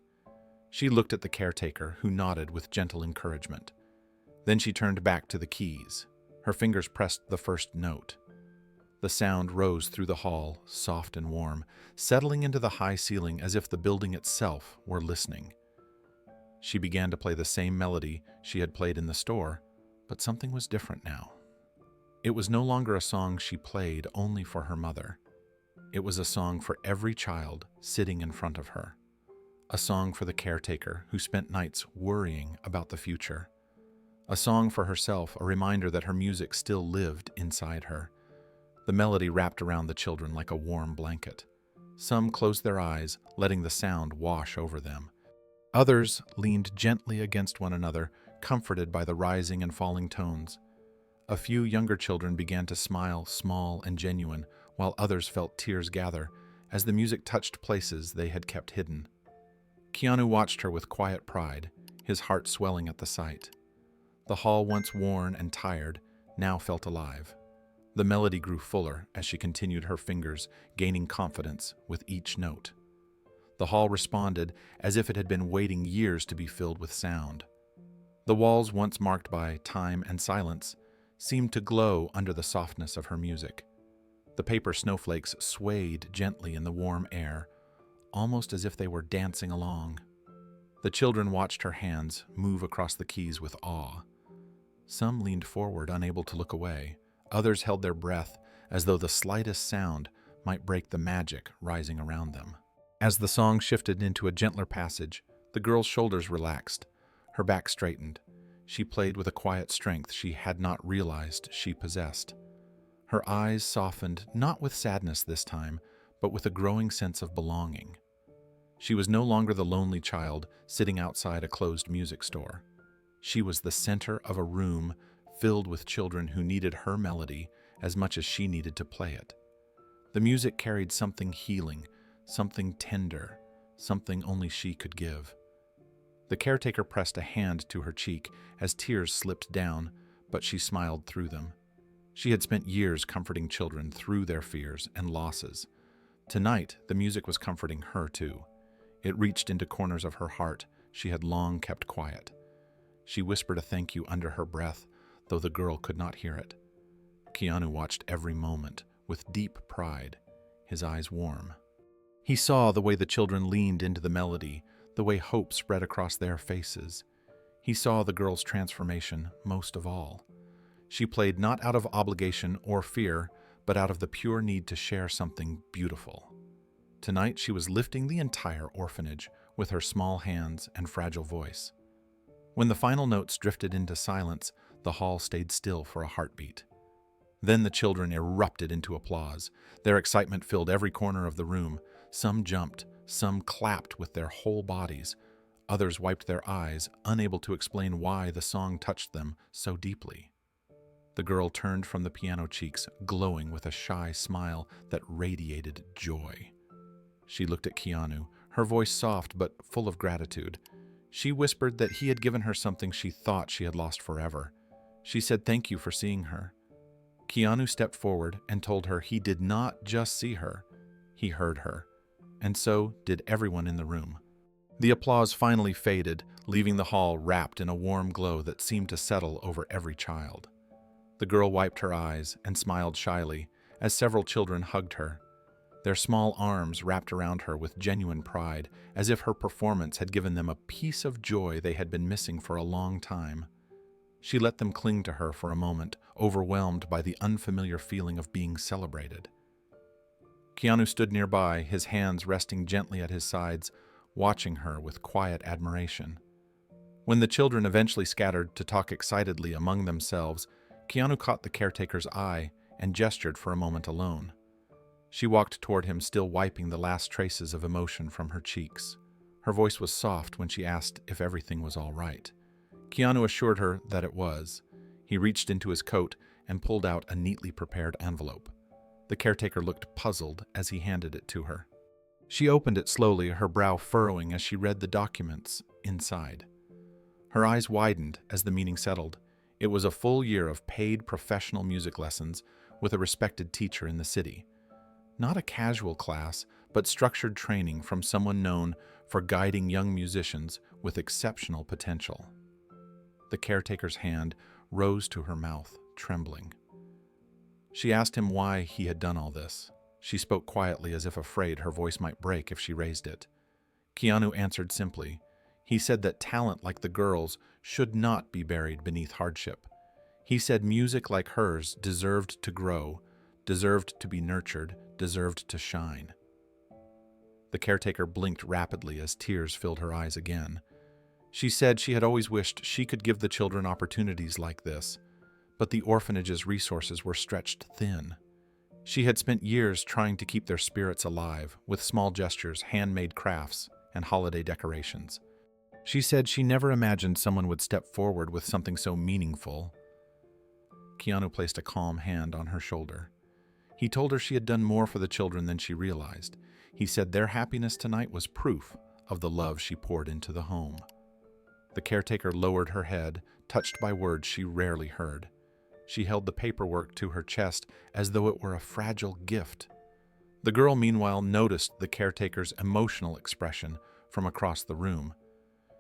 She looked at the caretaker, who nodded with gentle encouragement. Then she turned back to the keys. Her fingers pressed the first note. The sound rose through the hall, soft and warm, settling into the high ceiling as if the building itself were listening. She began to play the same melody she had played in the store, but something was different now. It was no longer a song she played only for her mother. It was a song for every child sitting in front of her. A song for the caretaker who spent nights worrying about the future. A song for herself, a reminder that her music still lived inside her. The melody wrapped around the children like a warm blanket. Some closed their eyes, letting the sound wash over them. Others leaned gently against one another, comforted by the rising and falling tones. A few younger children began to smile, small and genuine, while others felt tears gather as the music touched places they had kept hidden. Keanu watched her with quiet pride, his heart swelling at the sight. The hall, once worn and tired, now felt alive. The melody grew fuller as she continued, her fingers gaining confidence with each note. The hall responded as if it had been waiting years to be filled with sound. The walls, once marked by time and silence, seemed to glow under the softness of her music. The paper snowflakes swayed gently in the warm air, almost as if they were dancing along. The children watched her hands move across the keys with awe. Some leaned forward, unable to look away. Others held their breath as though the slightest sound might break the magic rising around them. As the song shifted into a gentler passage, the girl's shoulders relaxed, her back straightened. She played with a quiet strength she had not realized she possessed. Her eyes softened, not with sadness this time, but with a growing sense of belonging. She was no longer the lonely child sitting outside a closed music store. She was the center of a room filled with children who needed her melody as much as she needed to play it. The music carried something healing, something tender, something only she could give. The caretaker pressed a hand to her cheek as tears slipped down, but she smiled through them. She had spent years comforting children through their fears and losses. Tonight, the music was comforting her too. It reached into corners of her heart she had long kept quiet. She whispered a thank you under her breath, though the girl could not hear it. Keanu watched every moment with deep pride, his eyes warm. He saw the way the children leaned into the melody, the way hope spread across their faces. He saw the girl's transformation most of all. She played not out of obligation or fear, but out of the pure need to share something beautiful. Tonight she was lifting the entire orphanage with her small hands and fragile voice. When the final notes drifted into silence, the hall stayed still for a heartbeat. Then the children erupted into applause. Their excitement filled every corner of the room. Some jumped, some clapped with their whole bodies. Others wiped their eyes, unable to explain why the song touched them so deeply. The girl turned from the piano cheeks, glowing with a shy smile that radiated joy. She looked at Keanu, her voice soft but full of gratitude. She whispered that he had given her something she thought she had lost forever. She said thank you for seeing her. Keanu stepped forward and told her he did not just see her, he heard her. And so did everyone in the room. The applause finally faded, leaving the hall wrapped in a warm glow that seemed to settle over every child. The girl wiped her eyes and smiled shyly as several children hugged her. Their small arms wrapped around her with genuine pride, as if her performance had given them a piece of joy they had been missing for a long time. She let them cling to her for a moment, overwhelmed by the unfamiliar feeling of being celebrated. Keanu stood nearby, his hands resting gently at his sides, watching her with quiet admiration. When the children eventually scattered to talk excitedly among themselves, Keanu caught the caretaker's eye and gestured for a moment alone. She walked toward him, still wiping the last traces of emotion from her cheeks. Her voice was soft when she asked if everything was all right. Keanu assured her that it was. He reached into his coat and pulled out a neatly prepared envelope. The caretaker looked puzzled as he handed it to her. She opened it slowly, her brow furrowing as she read the documents inside. Her eyes widened as the meaning settled. It was a full year of paid professional music lessons with a respected teacher in the city. Not a casual class, but structured training from someone known for guiding young musicians with exceptional potential. The caretaker's hand rose to her mouth, trembling. She asked him why he had done all this. She spoke quietly, as if afraid her voice might break if she raised it. Keanu answered simply. He said that talent like the girl's should not be buried beneath hardship. He said music like hers deserved to grow, deserved to be nurtured, deserved to shine. The caretaker blinked rapidly as tears filled her eyes again. She said she had always wished she could give the children opportunities like this, but the orphanage's resources were stretched thin. She had spent years trying to keep their spirits alive with small gestures, handmade crafts, and holiday decorations. She said she never imagined someone would step forward with something so meaningful. Keanu placed a calm hand on her shoulder. He told her she had done more for the children than she realized. He said their happiness tonight was proof of the love she poured into the home. The caretaker lowered her head, touched by words she rarely heard. She held the paperwork to her chest as though it were a fragile gift. The girl, meanwhile, noticed the caretaker's emotional expression from across the room.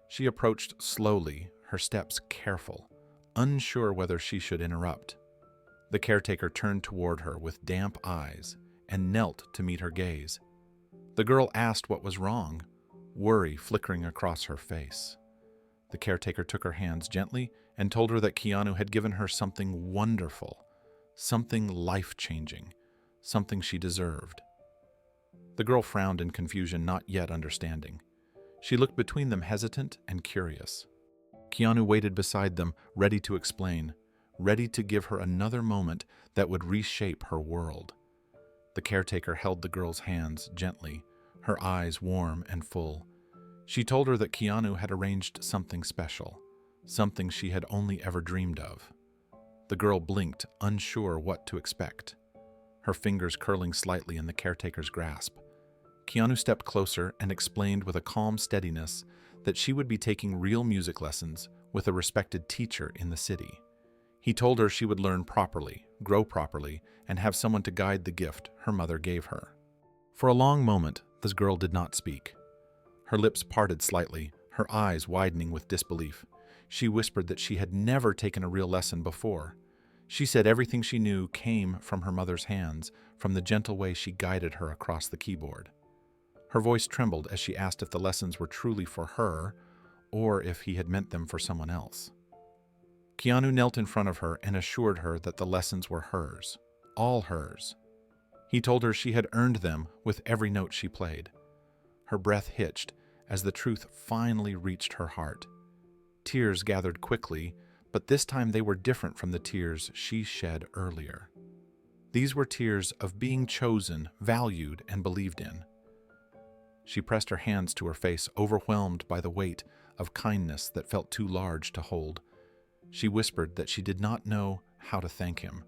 She approached slowly, her steps careful, unsure whether she should interrupt. The caretaker turned toward her with damp eyes and knelt to meet her gaze. The girl asked what was wrong, worry flickering across her face. The caretaker took her hands gently and told her that Keanu had given her something wonderful, something life-changing, something she deserved. The girl frowned in confusion, not yet understanding. She looked between them, hesitant and curious. Keanu waited beside them, ready to explain, ready to give her another moment that would reshape her world. The caretaker held the girl's hands gently, her eyes warm and full. She told her that Keanu had arranged something special, something she had only ever dreamed of. The girl blinked, unsure what to expect, her fingers curling slightly in the caretaker's grasp. Keanu stepped closer and explained with a calm steadiness that she would be taking real music lessons with a respected teacher in the city. He told her she would learn properly, grow properly, and have someone to guide the gift her mother gave her. For a long moment, this girl did not speak. Her lips parted slightly, her eyes widening with disbelief. She whispered that she had never taken a real lesson before. She said everything she knew came from her mother's hands, from the gentle way she guided her across the keyboard. Her voice trembled as she asked if the lessons were truly for her, or if he had meant them for someone else. Keanu knelt in front of her and assured her that the lessons were hers, all hers. He told her she had earned them with every note she played. Her breath hitched as the truth finally reached her heart. Tears gathered quickly, but this time they were different from the tears she shed earlier. These were tears of being chosen, valued, and believed in. She pressed her hands to her face, overwhelmed by the weight of kindness that felt too large to hold. She whispered that she did not know how to thank him.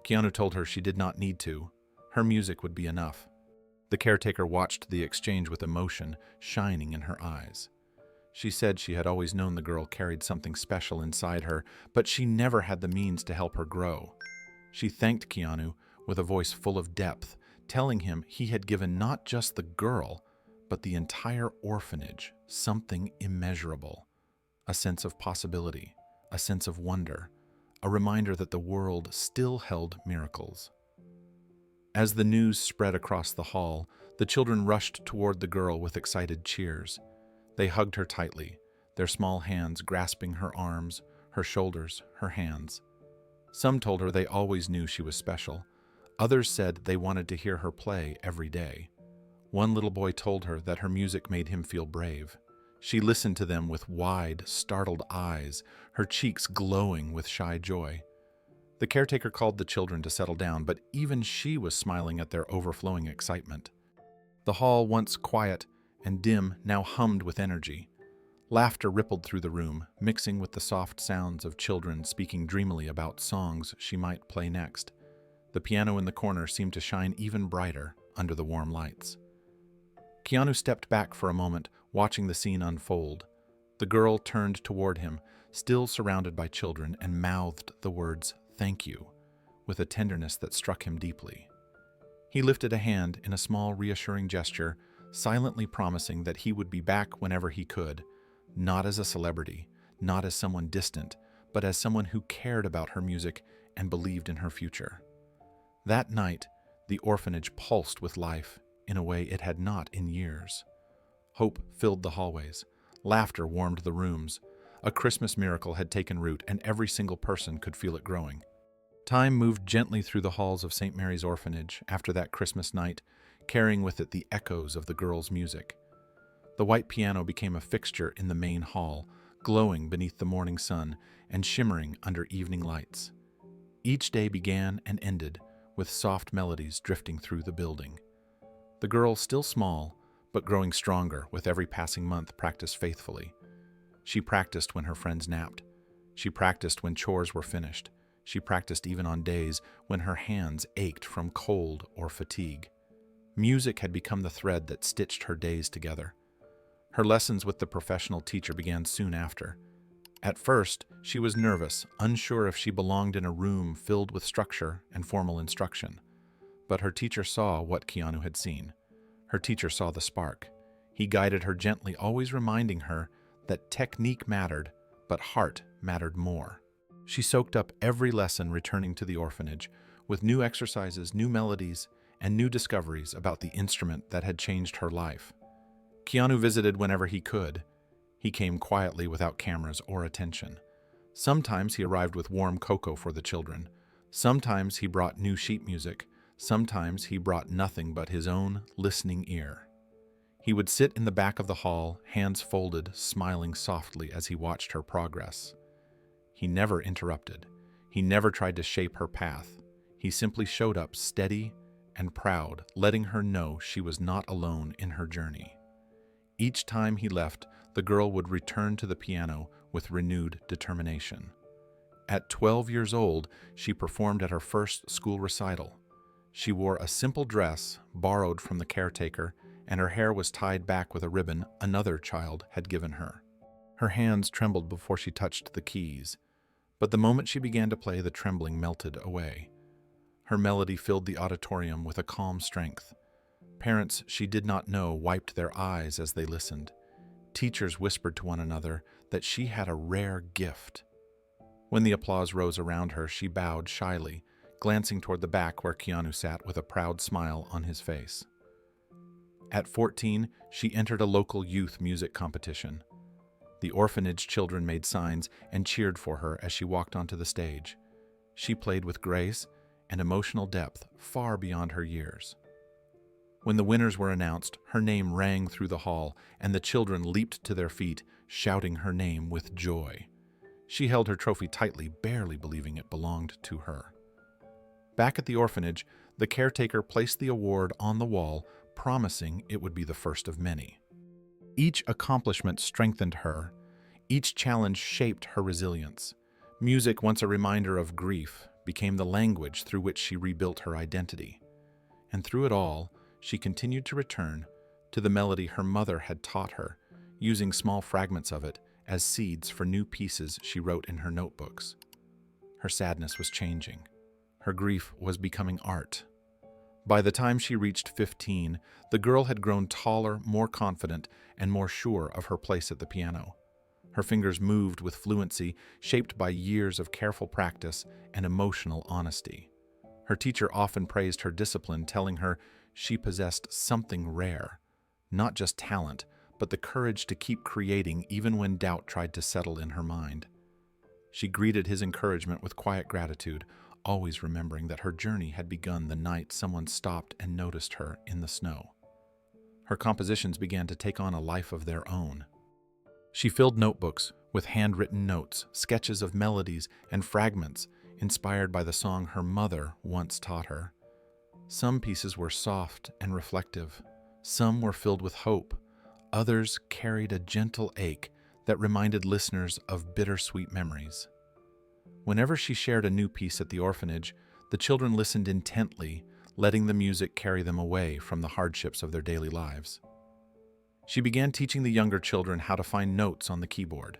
Keanu told her she did not need to. Her music would be enough. The caretaker watched the exchange with emotion shining in her eyes. She said she had always known the girl carried something special inside her, but she never had the means to help her grow. She thanked Keanu with a voice full of depth, telling him he had given not just the girl, but the entire orphanage something immeasurable, a sense of possibility, a sense of wonder, a reminder that the world still held miracles. As the news spread across the hall, the children rushed toward the girl with excited cheers. They hugged her tightly, their small hands grasping her arms, her shoulders, her hands. Some told her they always knew she was special. Others said they wanted to hear her play every day. One little boy told her that her music made him feel brave. She listened to them with wide, startled eyes, her cheeks glowing with shy joy. The caretaker called the children to settle down, but even she was smiling at their overflowing excitement. The hall, once quiet and dim, now hummed with energy. Laughter rippled through the room, mixing with the soft sounds of children speaking dreamily about songs she might play next. The piano in the corner seemed to shine even brighter under the warm lights. Keanu stepped back for a moment, watching the scene unfold. The girl turned toward him, still surrounded by children, and mouthed the words, "Thank you," with a tenderness that struck him deeply. He lifted a hand in a small, reassuring gesture, silently promising that he would be back whenever he could, not as a celebrity, not as someone distant, but as someone who cared about her music and believed in her future. That night, the orphanage pulsed with life in a way it had not in years. Hope filled the hallways. Laughter warmed the rooms. A Christmas miracle had taken root, and every single person could feel it growing. Time moved gently through the halls of St. Mary's Orphanage after that Christmas night, carrying with it the echoes of the girls' music. The white piano became a fixture in the main hall, glowing beneath the morning sun and shimmering under evening lights. Each day began and ended with soft melodies drifting through the building. The girl, still small, but growing stronger with every passing month, practiced faithfully. She practiced when her friends napped. She practiced when chores were finished. She practiced even on days when her hands ached from cold or fatigue. Music had become the thread that stitched her days together. Her lessons with the professional teacher began soon after. At first, she was nervous, unsure if she belonged in a room filled with structure and formal instruction. But her teacher saw what Keanu had seen. Her teacher saw the spark. He guided her gently, always reminding her that technique mattered, but heart mattered more. She soaked up every lesson, returning to the orphanage with new exercises, new melodies, and new discoveries about the instrument that had changed her life. Keanu visited whenever he could. He came quietly without cameras or attention. Sometimes he arrived with warm cocoa for the children. Sometimes he brought new sheet music. Sometimes he brought nothing but his own listening ear. He would sit in the back of the hall, hands folded, smiling softly as he watched her progress. He never interrupted. He never tried to shape her path. He simply showed up steady and proud, letting her know she was not alone in her journey. Each time he left, the girl would return to the piano with renewed determination. At 12 years old, she performed at her first school recital. She wore a simple dress borrowed from the caretaker, and her hair was tied back with a ribbon another child had given her. Her hands trembled before she touched the keys, but the moment she began to play, the trembling melted away. Her melody filled the auditorium with a calm strength. Parents she did not know wiped their eyes as they listened. Teachers whispered to one another that she had a rare gift. When the applause rose around her, she bowed shyly, glancing toward the back where Keanu sat with a proud smile on his face. At 14, she entered a local youth music competition. The orphanage children made signs and cheered for her as she walked onto the stage. She played with grace and emotional depth far beyond her years. When the winners were announced, her name rang through the hall, and the children leaped to their feet, shouting her name with joy. She held her trophy tightly, barely believing it belonged to her. Back at the orphanage, the caretaker placed the award on the wall, promising it would be the first of many. Each accomplishment strengthened her. Each challenge shaped her resilience. Music, once a reminder of grief, became the language through which she rebuilt her identity. And through it all, she continued to return to the melody her mother had taught her, using small fragments of it as seeds for new pieces she wrote in her notebooks. Her sadness was changing. Her grief was becoming art. By the time she reached 15, the girl had grown taller, more confident, and more sure of her place at the piano. Her fingers moved with fluency, shaped by years of careful practice and emotional honesty. Her teacher often praised her discipline, telling her she possessed something rare, not just talent, but the courage to keep creating even when doubt tried to settle in her mind. She greeted his encouragement with quiet gratitude, always remembering that her journey had begun the night someone stopped and noticed her in the snow. Her compositions began to take on a life of their own. She filled notebooks with handwritten notes, sketches of melodies, and fragments inspired by the song her mother once taught her. Some pieces were soft and reflective. Some were filled with hope. Others carried a gentle ache that reminded listeners of bittersweet memories. Whenever she shared a new piece at the orphanage, the children listened intently, letting the music carry them away from the hardships of their daily lives. She began teaching the younger children how to find notes on the keyboard.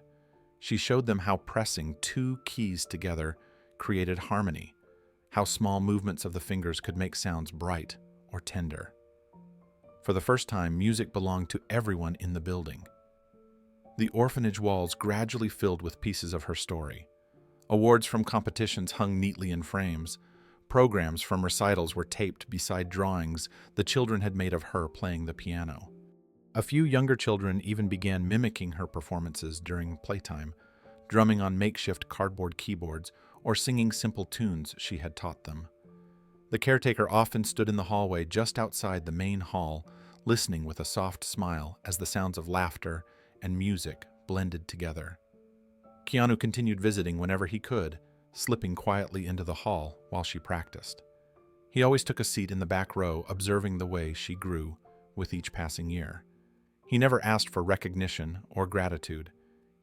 She showed them how pressing two keys together created harmony, how small movements of the fingers could make sounds bright or tender. For the first time, music belonged to everyone in the building. The orphanage walls gradually filled with pieces of her story. Awards from competitions hung neatly in frames. Programs from recitals were taped beside drawings the children had made of her playing the piano. A few younger children even began mimicking her performances during playtime, drumming on makeshift cardboard keyboards or singing simple tunes she had taught them. The caretaker often stood in the hallway just outside the main hall, listening with a soft smile as the sounds of laughter and music blended together. Keanu continued visiting whenever he could, slipping quietly into the hall while she practiced. He always took a seat in the back row, observing the way she grew with each passing year. He never asked for recognition or gratitude.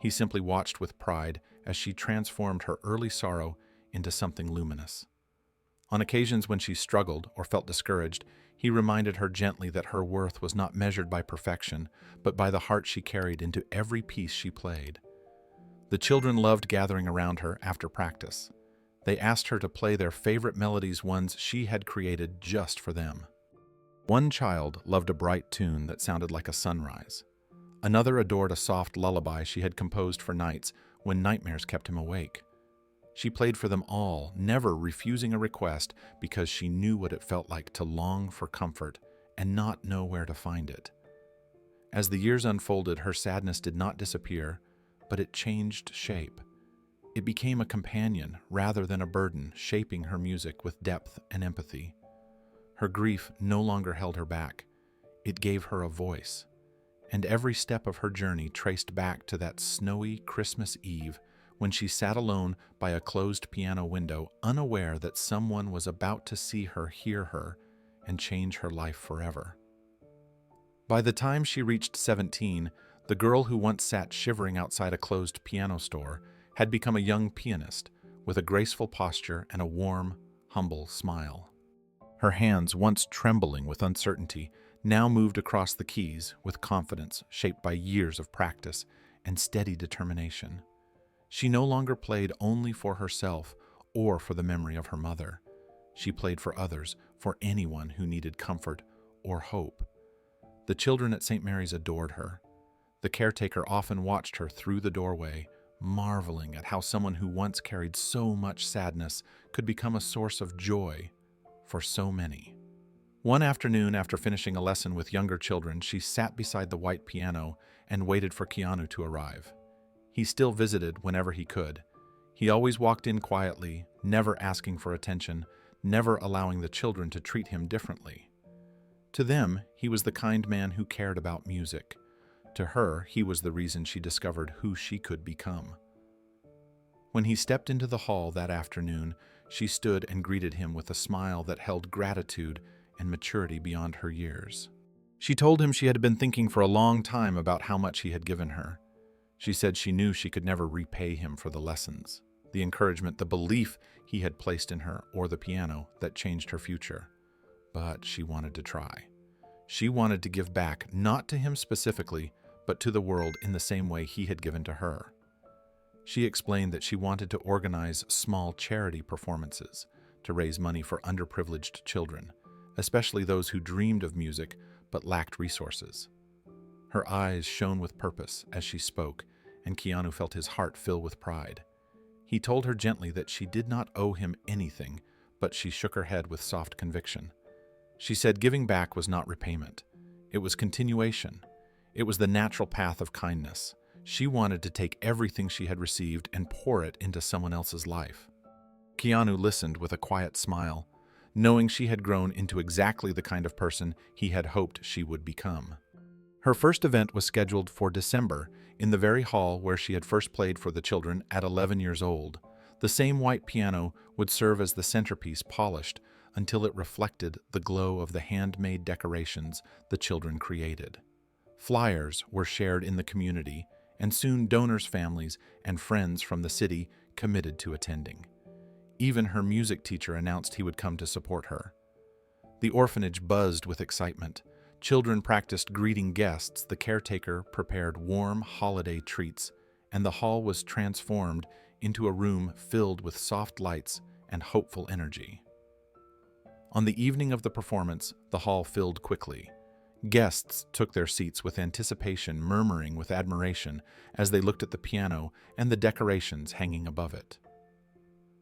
He simply watched with pride as she transformed her early sorrow into something luminous. On occasions when she struggled or felt discouraged, he reminded her gently that her worth was not measured by perfection, but by the heart she carried into every piece she played. The children loved gathering around her after practice. They asked her to play their favorite melodies, ones she had created just for them. One child loved a bright tune that sounded like a sunrise. Another adored a soft lullaby she had composed for nights when nightmares kept him awake. She played for them all, never refusing a request because she knew what it felt like to long for comfort and not know where to find it. As the years unfolded, her sadness did not disappear, but it changed shape. It became a companion rather than a burden, shaping her music with depth and empathy. Her grief no longer held her back. It gave her a voice. And every step of her journey traced back to that snowy Christmas Eve when she sat alone by a closed piano window, unaware that someone was about to see her, hear her, and change her life forever. By the time she reached 17, the girl who once sat shivering outside a closed piano store had become a young pianist with a graceful posture and a warm, humble smile. Her hands, once trembling with uncertainty, now moved across the keys with confidence shaped by years of practice and steady determination. She no longer played only for herself or for the memory of her mother. She played for others, for anyone who needed comfort or hope. The children at St. Mary's adored her. The caretaker often watched her through the doorway, marveling at how someone who once carried so much sadness could become a source of joy for so many. One afternoon, after finishing a lesson with younger children, she sat beside the white piano and waited for Keanu to arrive. He still visited whenever he could. He always walked in quietly, never asking for attention, never allowing the children to treat him differently. To them, he was the kind man who cared about music. To her, he was the reason she discovered who she could become. When he stepped into the hall that afternoon, she stood and greeted him with a smile that held gratitude and maturity beyond her years. She told him she had been thinking for a long time about how much he had given her. She said she knew she could never repay him for the lessons, the encouragement, the belief he had placed in her, or the piano that changed her future. But she wanted to try. She wanted to give back, not to him specifically, but to the world in the same way he had given to her. She explained that she wanted to organize small charity performances to raise money for underprivileged children, especially those who dreamed of music but lacked resources. Her eyes shone with purpose as she spoke, and Keanu felt his heart fill with pride. He told her gently that she did not owe him anything, but she shook her head with soft conviction. She said giving back was not repayment. It was continuation. It was the natural path of kindness. She wanted to take everything she had received and pour it into someone else's life. Keanu listened with a quiet smile, knowing she had grown into exactly the kind of person he had hoped she would become. Her first event was scheduled for December in the very hall where she had first played for the children at 11 years old. The same white piano would serve as the centerpiece, polished until it reflected the glow of the handmade decorations the children created. Flyers were shared in the community, and soon donors' families and friends from the city committed to attending. Even her music teacher announced he would come to support her. The orphanage buzzed with excitement. Children practiced greeting guests, the caretaker prepared warm holiday treats, and the hall was transformed into a room filled with soft lights and hopeful energy. On the evening of the performance, the hall filled quickly. Guests took their seats with anticipation, murmuring with admiration as they looked at the piano and the decorations hanging above it.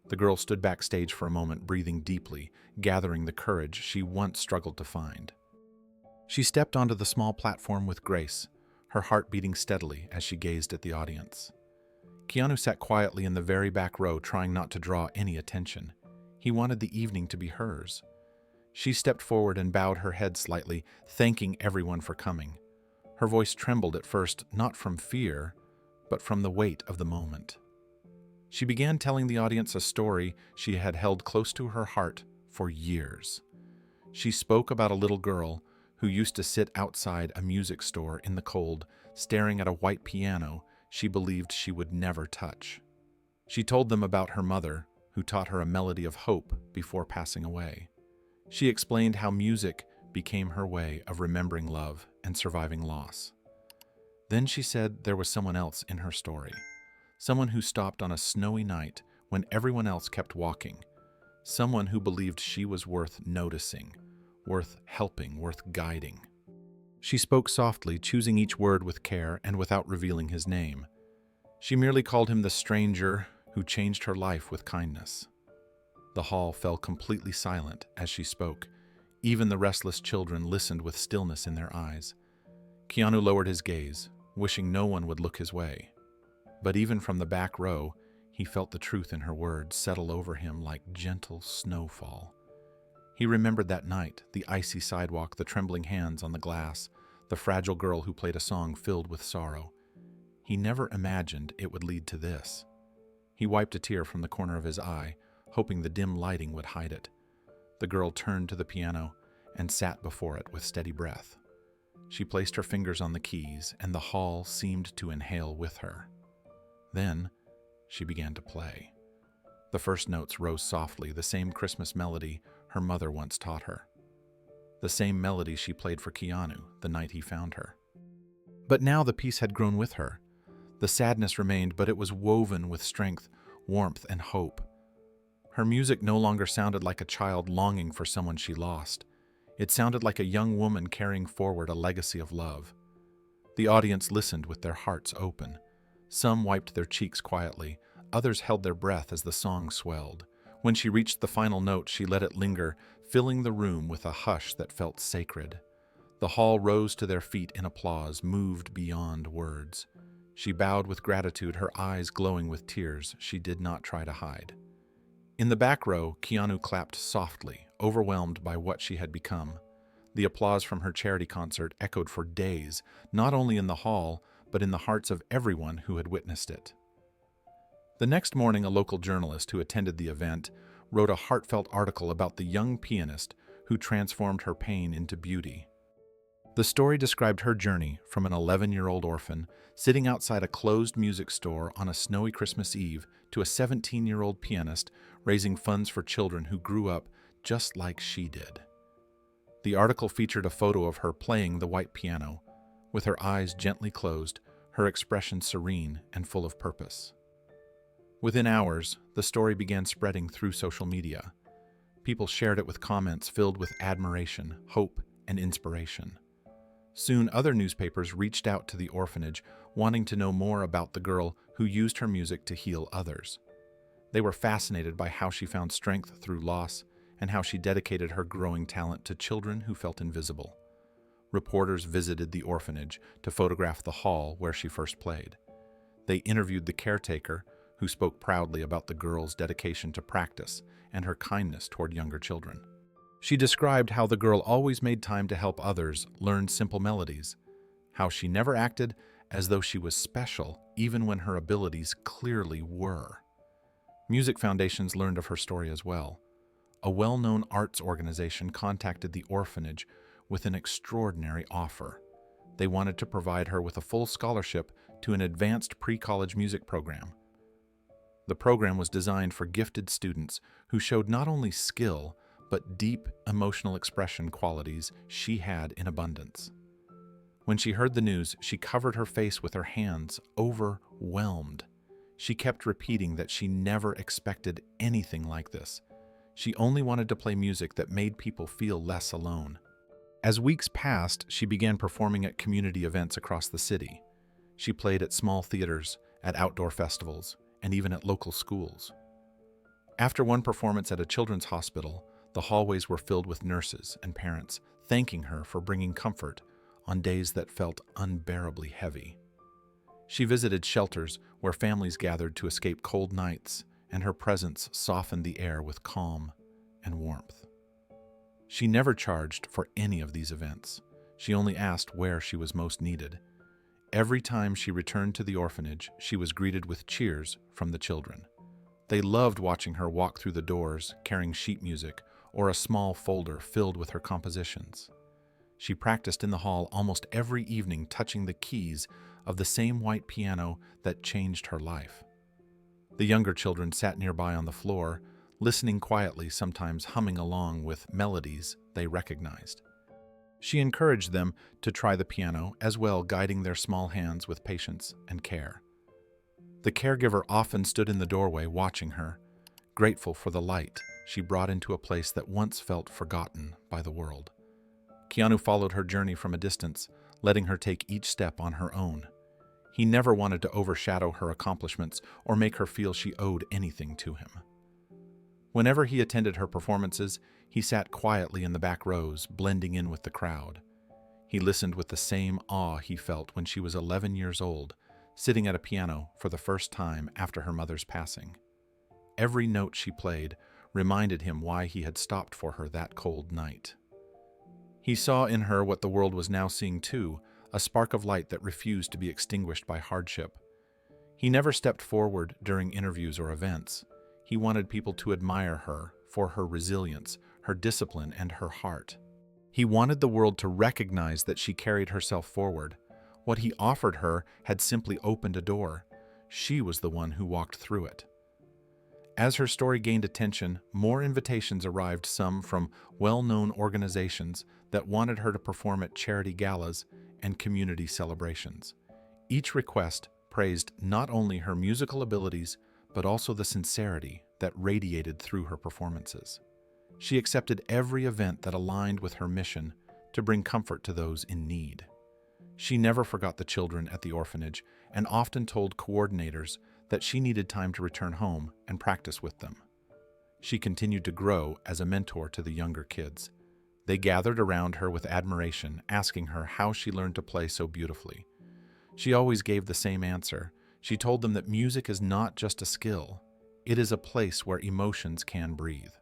The girl stood backstage for a moment, breathing deeply, gathering the courage she once struggled to find. She stepped onto the small platform with grace, her heart beating steadily as she gazed at the audience. Keanu sat quietly in the very back row, trying not to draw any attention. He wanted the evening to be hers. She stepped forward and bowed her head slightly, thanking everyone for coming. Her voice trembled at first, not from fear, but from the weight of the moment. She began telling the audience a story she had held close to her heart for years. She spoke about a little girl who used to sit outside a music store in the cold, staring at a white piano she believed she would never touch. She told them about her mother, who taught her a melody of hope before passing away. She explained how music became her way of remembering love and surviving loss. Then she said there was someone else in her story, someone who stopped on a snowy night when everyone else kept walking, someone who believed she was worth noticing, worth helping, worth guiding. She spoke softly, choosing each word with care and without revealing his name. She merely called him the stranger who changed her life with kindness. The hall fell completely silent as she spoke. Even the restless children listened with stillness in their eyes. Keanu lowered his gaze, wishing no one would look his way. But even from the back row, he felt the truth in her words settle over him like gentle snowfall. He remembered that night, the icy sidewalk, the trembling hands on the glass, the fragile girl who played a song filled with sorrow. He never imagined it would lead to this. He wiped a tear from the corner of his eye, hoping the dim lighting would hide it. The girl turned to the piano and sat before it with steady breath. She placed her fingers on the keys, and the hall seemed to inhale with her. Then she began to play. The first notes rose softly, the same Christmas melody her mother once taught her. The same melody she played for Keanu the night he found her. But now the peace had grown with her. The sadness remained, but it was woven with strength, warmth, and hope. Her music no longer sounded like a child longing for someone she lost. It sounded like a young woman carrying forward a legacy of love. The audience listened with their hearts open. Some wiped their cheeks quietly, others held their breath as the song swelled. When she reached the final note, she let it linger, filling the room with a hush that felt sacred. The hall rose to their feet in applause, moved beyond words. She bowed with gratitude, her eyes glowing with tears she did not try to hide. In the back row, Keanu clapped softly, overwhelmed by what she had become. The applause from her charity concert echoed for days, not only in the hall, but in the hearts of everyone who had witnessed it. The next morning, a local journalist who attended the event wrote a heartfelt article about the young pianist who transformed her pain into beauty. The story described her journey from an 11-year-old orphan sitting outside a closed music store on a snowy Christmas Eve to a 17-year-old pianist raising funds for children who grew up just like she did. The article featured a photo of her playing the white piano, with her eyes gently closed, her expression serene and full of purpose. Within hours, the story began spreading through social media. People shared it with comments filled with admiration, hope, and inspiration. Soon, other newspapers reached out to the orphanage, wanting to know more about the girl who used her music to heal others. They were fascinated by how she found strength through loss and how she dedicated her growing talent to children who felt invisible. Reporters visited the orphanage to photograph the hall where she first played. They interviewed the caretaker, who spoke proudly about the girl's dedication to practice and her kindness toward younger children. She described how the girl always made time to help others learn simple melodies, how she never acted as though she was special, even when her abilities clearly were. Music foundations learned of her story as well. A well-known arts organization contacted the orphanage with an extraordinary offer. They wanted to provide her with a full scholarship to an advanced pre-college music program. The program was designed for gifted students who showed not only skill, but deep emotional expression qualities she had in abundance. When she heard the news, she covered her face with her hands, overwhelmed. She kept repeating that she never expected anything like this. She only wanted to play music that made people feel less alone. As weeks passed, she began performing at community events across the city. She played at small theaters, at outdoor festivals, and even at local schools. After one performance at a children's hospital, the hallways were filled with nurses and parents, thanking her for bringing comfort on days that felt unbearably heavy. She visited shelters where families gathered to escape cold nights, and her presence softened the air with calm and warmth. She never charged for any of these events. She only asked where she was most needed. Every time she returned to the orphanage, she was greeted with cheers from the children. They loved watching her walk through the doors, carrying sheet music or a small folder filled with her compositions. She practiced in the hall almost every evening, touching the keys of the same white piano that changed her life. The younger children sat nearby on the floor, listening quietly, sometimes humming along with melodies they recognized. She encouraged them to try the piano as well, guiding their small hands with patience and care. The caregiver often stood in the doorway watching her, grateful for the light she brought into a place that once felt forgotten by the world. Keanu followed her journey from a distance, letting her take each step on her own. He never wanted to overshadow her accomplishments or make her feel she owed anything to him. Whenever he attended her performances, he sat quietly in the back rows, blending in with the crowd. He listened with the same awe he felt when she was 11 years old, sitting at a piano for the first time after her mother's passing. Every note she played reminded him why he had stopped for her that cold night. He saw in her what the world was now seeing too, a spark of light that refused to be extinguished by hardship. He never stepped forward during interviews or events. He wanted people to admire her for her resilience, her discipline, and her heart. He wanted the world to recognize that she carried herself forward. What he offered her had simply opened a door. She was the one who walked through it. As her story gained attention, more invitations arrived, some from well-known organizations that wanted her to perform at charity galas and community celebrations. Each request praised not only her musical abilities, but also the sincerity that radiated through her performances. She accepted every event that aligned with her mission to bring comfort to those in need. She never forgot the children at the orphanage, and often told coordinators that she needed time to return home and practice with them. She continued to grow as a mentor to the younger kids. They gathered around her with admiration, asking her how she learned to play so beautifully. She always gave the same answer. She told them that music is not just a skill, it is a place where emotions can breathe.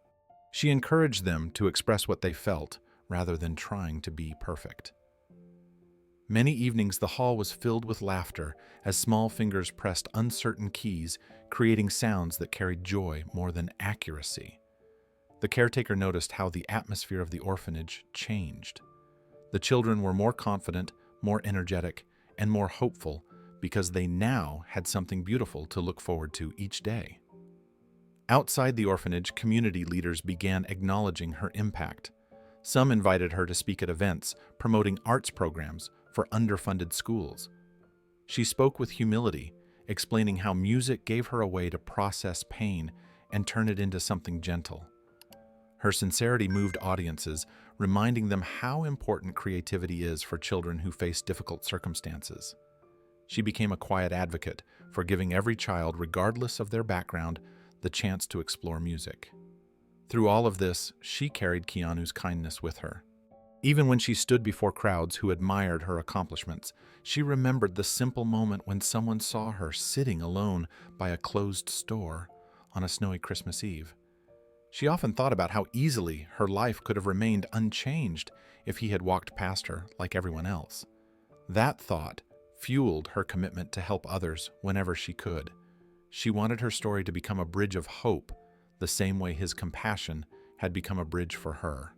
She encouraged them to express what they felt rather than trying to be perfect. Many evenings the hall was filled with laughter as small fingers pressed uncertain keys, creating sounds that carried joy more than accuracy. The caretaker noticed how the atmosphere of the orphanage changed. The children were more confident, more energetic, and more hopeful because they now had something beautiful to look forward to each day. Outside the orphanage, community leaders began acknowledging her impact. Some invited her to speak at events, promoting arts programs for underfunded schools. She spoke with humility, explaining how music gave her a way to process pain and turn it into something gentle. Her sincerity moved audiences, reminding them how important creativity is for children who face difficult circumstances. She became a quiet advocate for giving every child, regardless of their background, the chance to explore music. Through all of this, she carried Keanu's kindness with her. Even when she stood before crowds who admired her accomplishments, she remembered the simple moment when someone saw her sitting alone by a closed store on a snowy Christmas Eve. She often thought about how easily her life could have remained unchanged if he had walked past her like everyone else. That thought fueled her commitment to help others whenever she could. She wanted her story to become a bridge of hope, the same way his compassion had become a bridge for her.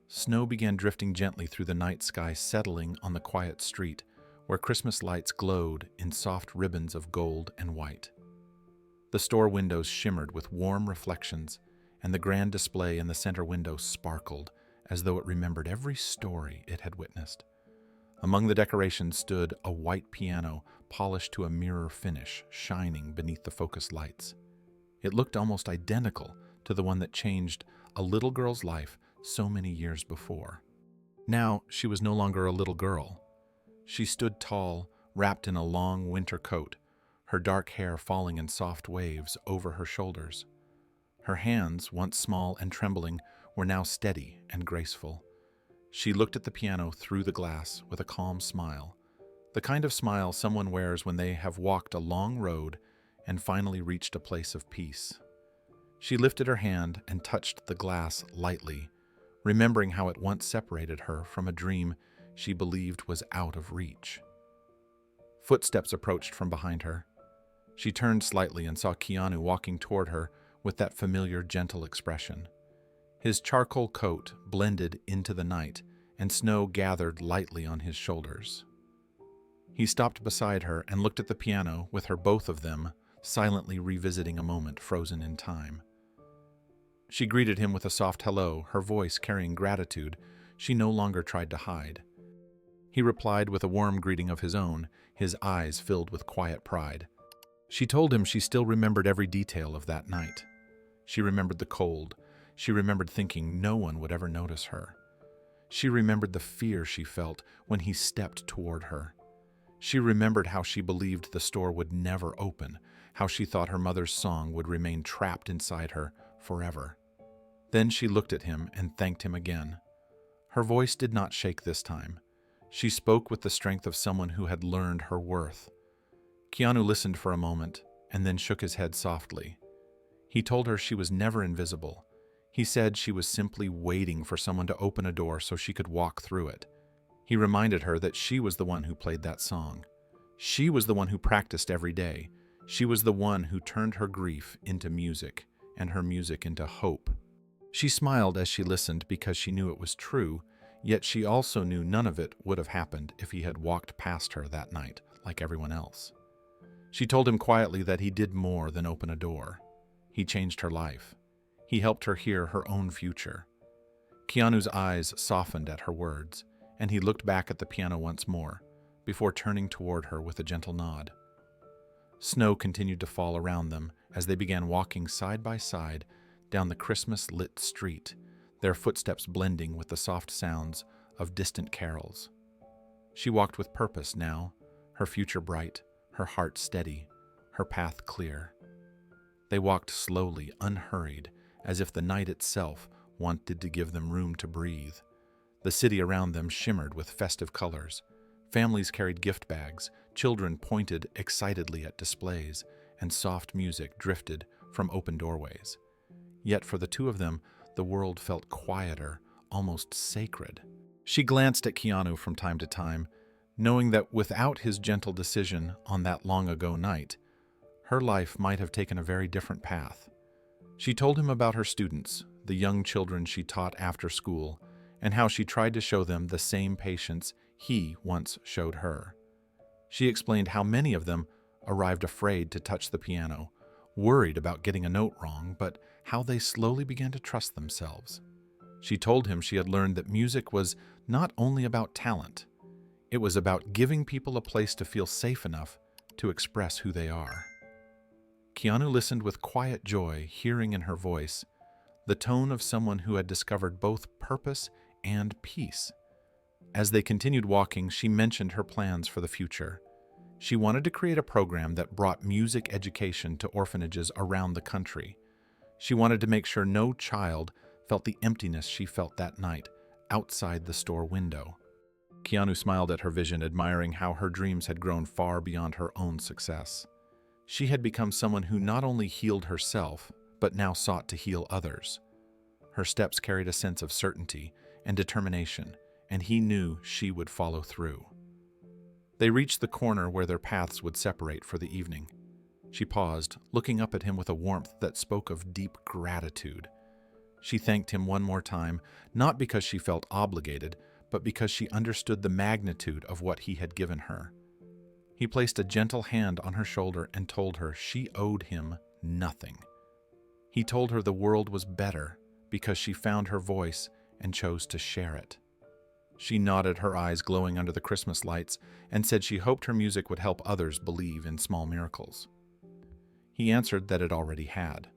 Snow began drifting gently through the night sky, settling on the quiet street, where Christmas lights glowed in soft ribbons of gold and white. The store windows shimmered with warm reflections, and the grand display in the center window sparkled as though it remembered every story it had witnessed. Among the decorations stood a white piano, polished to a mirror finish, shining beneath the focused lights. It looked almost identical to the one that changed a little girl's life so many years before. Now, she was no longer a little girl. She stood tall, wrapped in a long winter coat, her dark hair falling in soft waves over her shoulders. Her hands, once small and trembling, were now steady and graceful. She looked at the piano through the glass with a calm smile, the kind of smile someone wears when they have walked a long road and finally reached a place of peace. She lifted her hand and touched the glass lightly, remembering how it once separated her from a dream she believed was out of reach. Footsteps approached from behind her. She turned slightly and saw Keanu walking toward her with that familiar, gentle expression. His charcoal coat blended into the night, and snow gathered lightly on his shoulders. He stopped beside her and looked at the piano, with her, both of them, silently revisiting a moment frozen in time. She greeted him with a soft hello, her voice carrying gratitude she no longer tried to hide. He replied with a warm greeting of his own, his eyes filled with quiet pride. She told him she still remembered every detail of that night. She remembered the cold. She remembered thinking no one would ever notice her. She remembered the fear she felt when he stepped toward her. She remembered how she believed the store would never open, how she thought her mother's song would remain trapped inside her forever. Then she looked at him and thanked him again. Her voice did not shake this time. She spoke with the strength of someone who had learned her worth. Keanu listened for a moment and then shook his head softly. He told her she was never invisible. He said she was simply waiting for someone to open a door so she could walk through it. He reminded her that she was the one who played that song. She was the one who practiced every day. She was the one who turned her grief into music and her music into hope. She smiled as she listened because she knew it was true, yet she also knew none of it would have happened if he had walked past her that night like everyone else. She told him quietly that he did more than open a door. He changed her life. He helped her hear her own future. Keanu's eyes softened at her words, and he looked back at the piano once more, before turning toward her with a gentle nod. Snow continued to fall around them as they began walking side by side down the Christmas-lit street, their footsteps blending with the soft sounds of distant carols. She walked with purpose now, her future bright, her heart steady, her path clear. They walked slowly, unhurried, as if the night itself wanted to give them room to breathe. The city around them shimmered with festive colors. Families carried gift bags, children pointed excitedly at displays, and soft music drifted from open doorways. Yet for the two of them, the world felt quieter, almost sacred. She glanced at Keanu from time to time, knowing that without his gentle decision on that long-ago night, her life might have taken a very different path. She told him about her students, the young children she taught after school, and how she tried to show them the same patience he once showed her. She explained how many of them arrived afraid to touch the piano, worried about getting a note wrong, but how they slowly began to trust themselves. She told him she had learned that music was not only about talent, it was about giving people a place to feel safe enough to express who they are. Keanu listened with quiet joy, hearing in her voice the tone of someone who had discovered both purpose and peace. As they continued walking, she mentioned her plans for the future. She wanted to create a program that brought music education to orphanages around the country. She wanted to make sure no child felt the emptiness she felt that night outside the store window. Keanu smiled at her vision, admiring how her dreams had grown far beyond her own success. She had become someone who not only healed herself, but now sought to heal others. Her steps carried a sense of certainty and determination, and he knew she would follow through. They reached the corner where their paths would separate for the evening. She paused, looking up at him with a warmth that spoke of deep gratitude. She thanked him one more time, not because she felt obligated, but because she understood the magnitude of what he had given her. He placed a gentle hand on her shoulder and told her she owed him nothing. He told her the world was better because she found her voice and chose to share it. She nodded, her eyes glowing under the Christmas lights, and said she hoped her music would help others believe in small miracles. He answered that it already had.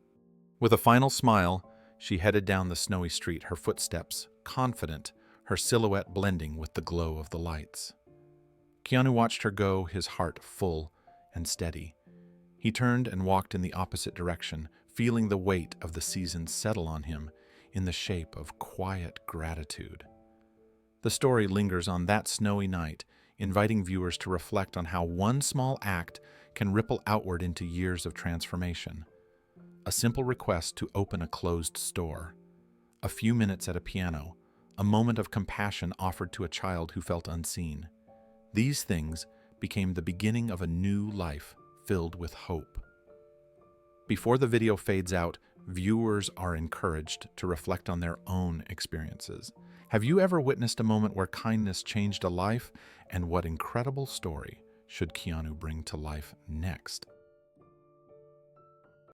With a final smile, she headed down the snowy street, her footsteps confident, her silhouette blending with the glow of the lights. Keanu watched her go, his heart full and steady. He turned and walked in the opposite direction, feeling the weight of the season settle on him in the shape of quiet gratitude. The story lingers on that snowy night, inviting viewers to reflect on how one small act can ripple outward into years of transformation. A simple request to open a closed store, a few minutes at a piano, a moment of compassion offered to a child who felt unseen. These things became the beginning of a new life filled with hope. Before the video fades out, viewers are encouraged to reflect on their own experiences. Have you ever witnessed a moment where kindness changed a life? And what incredible story should Keanu bring to life next?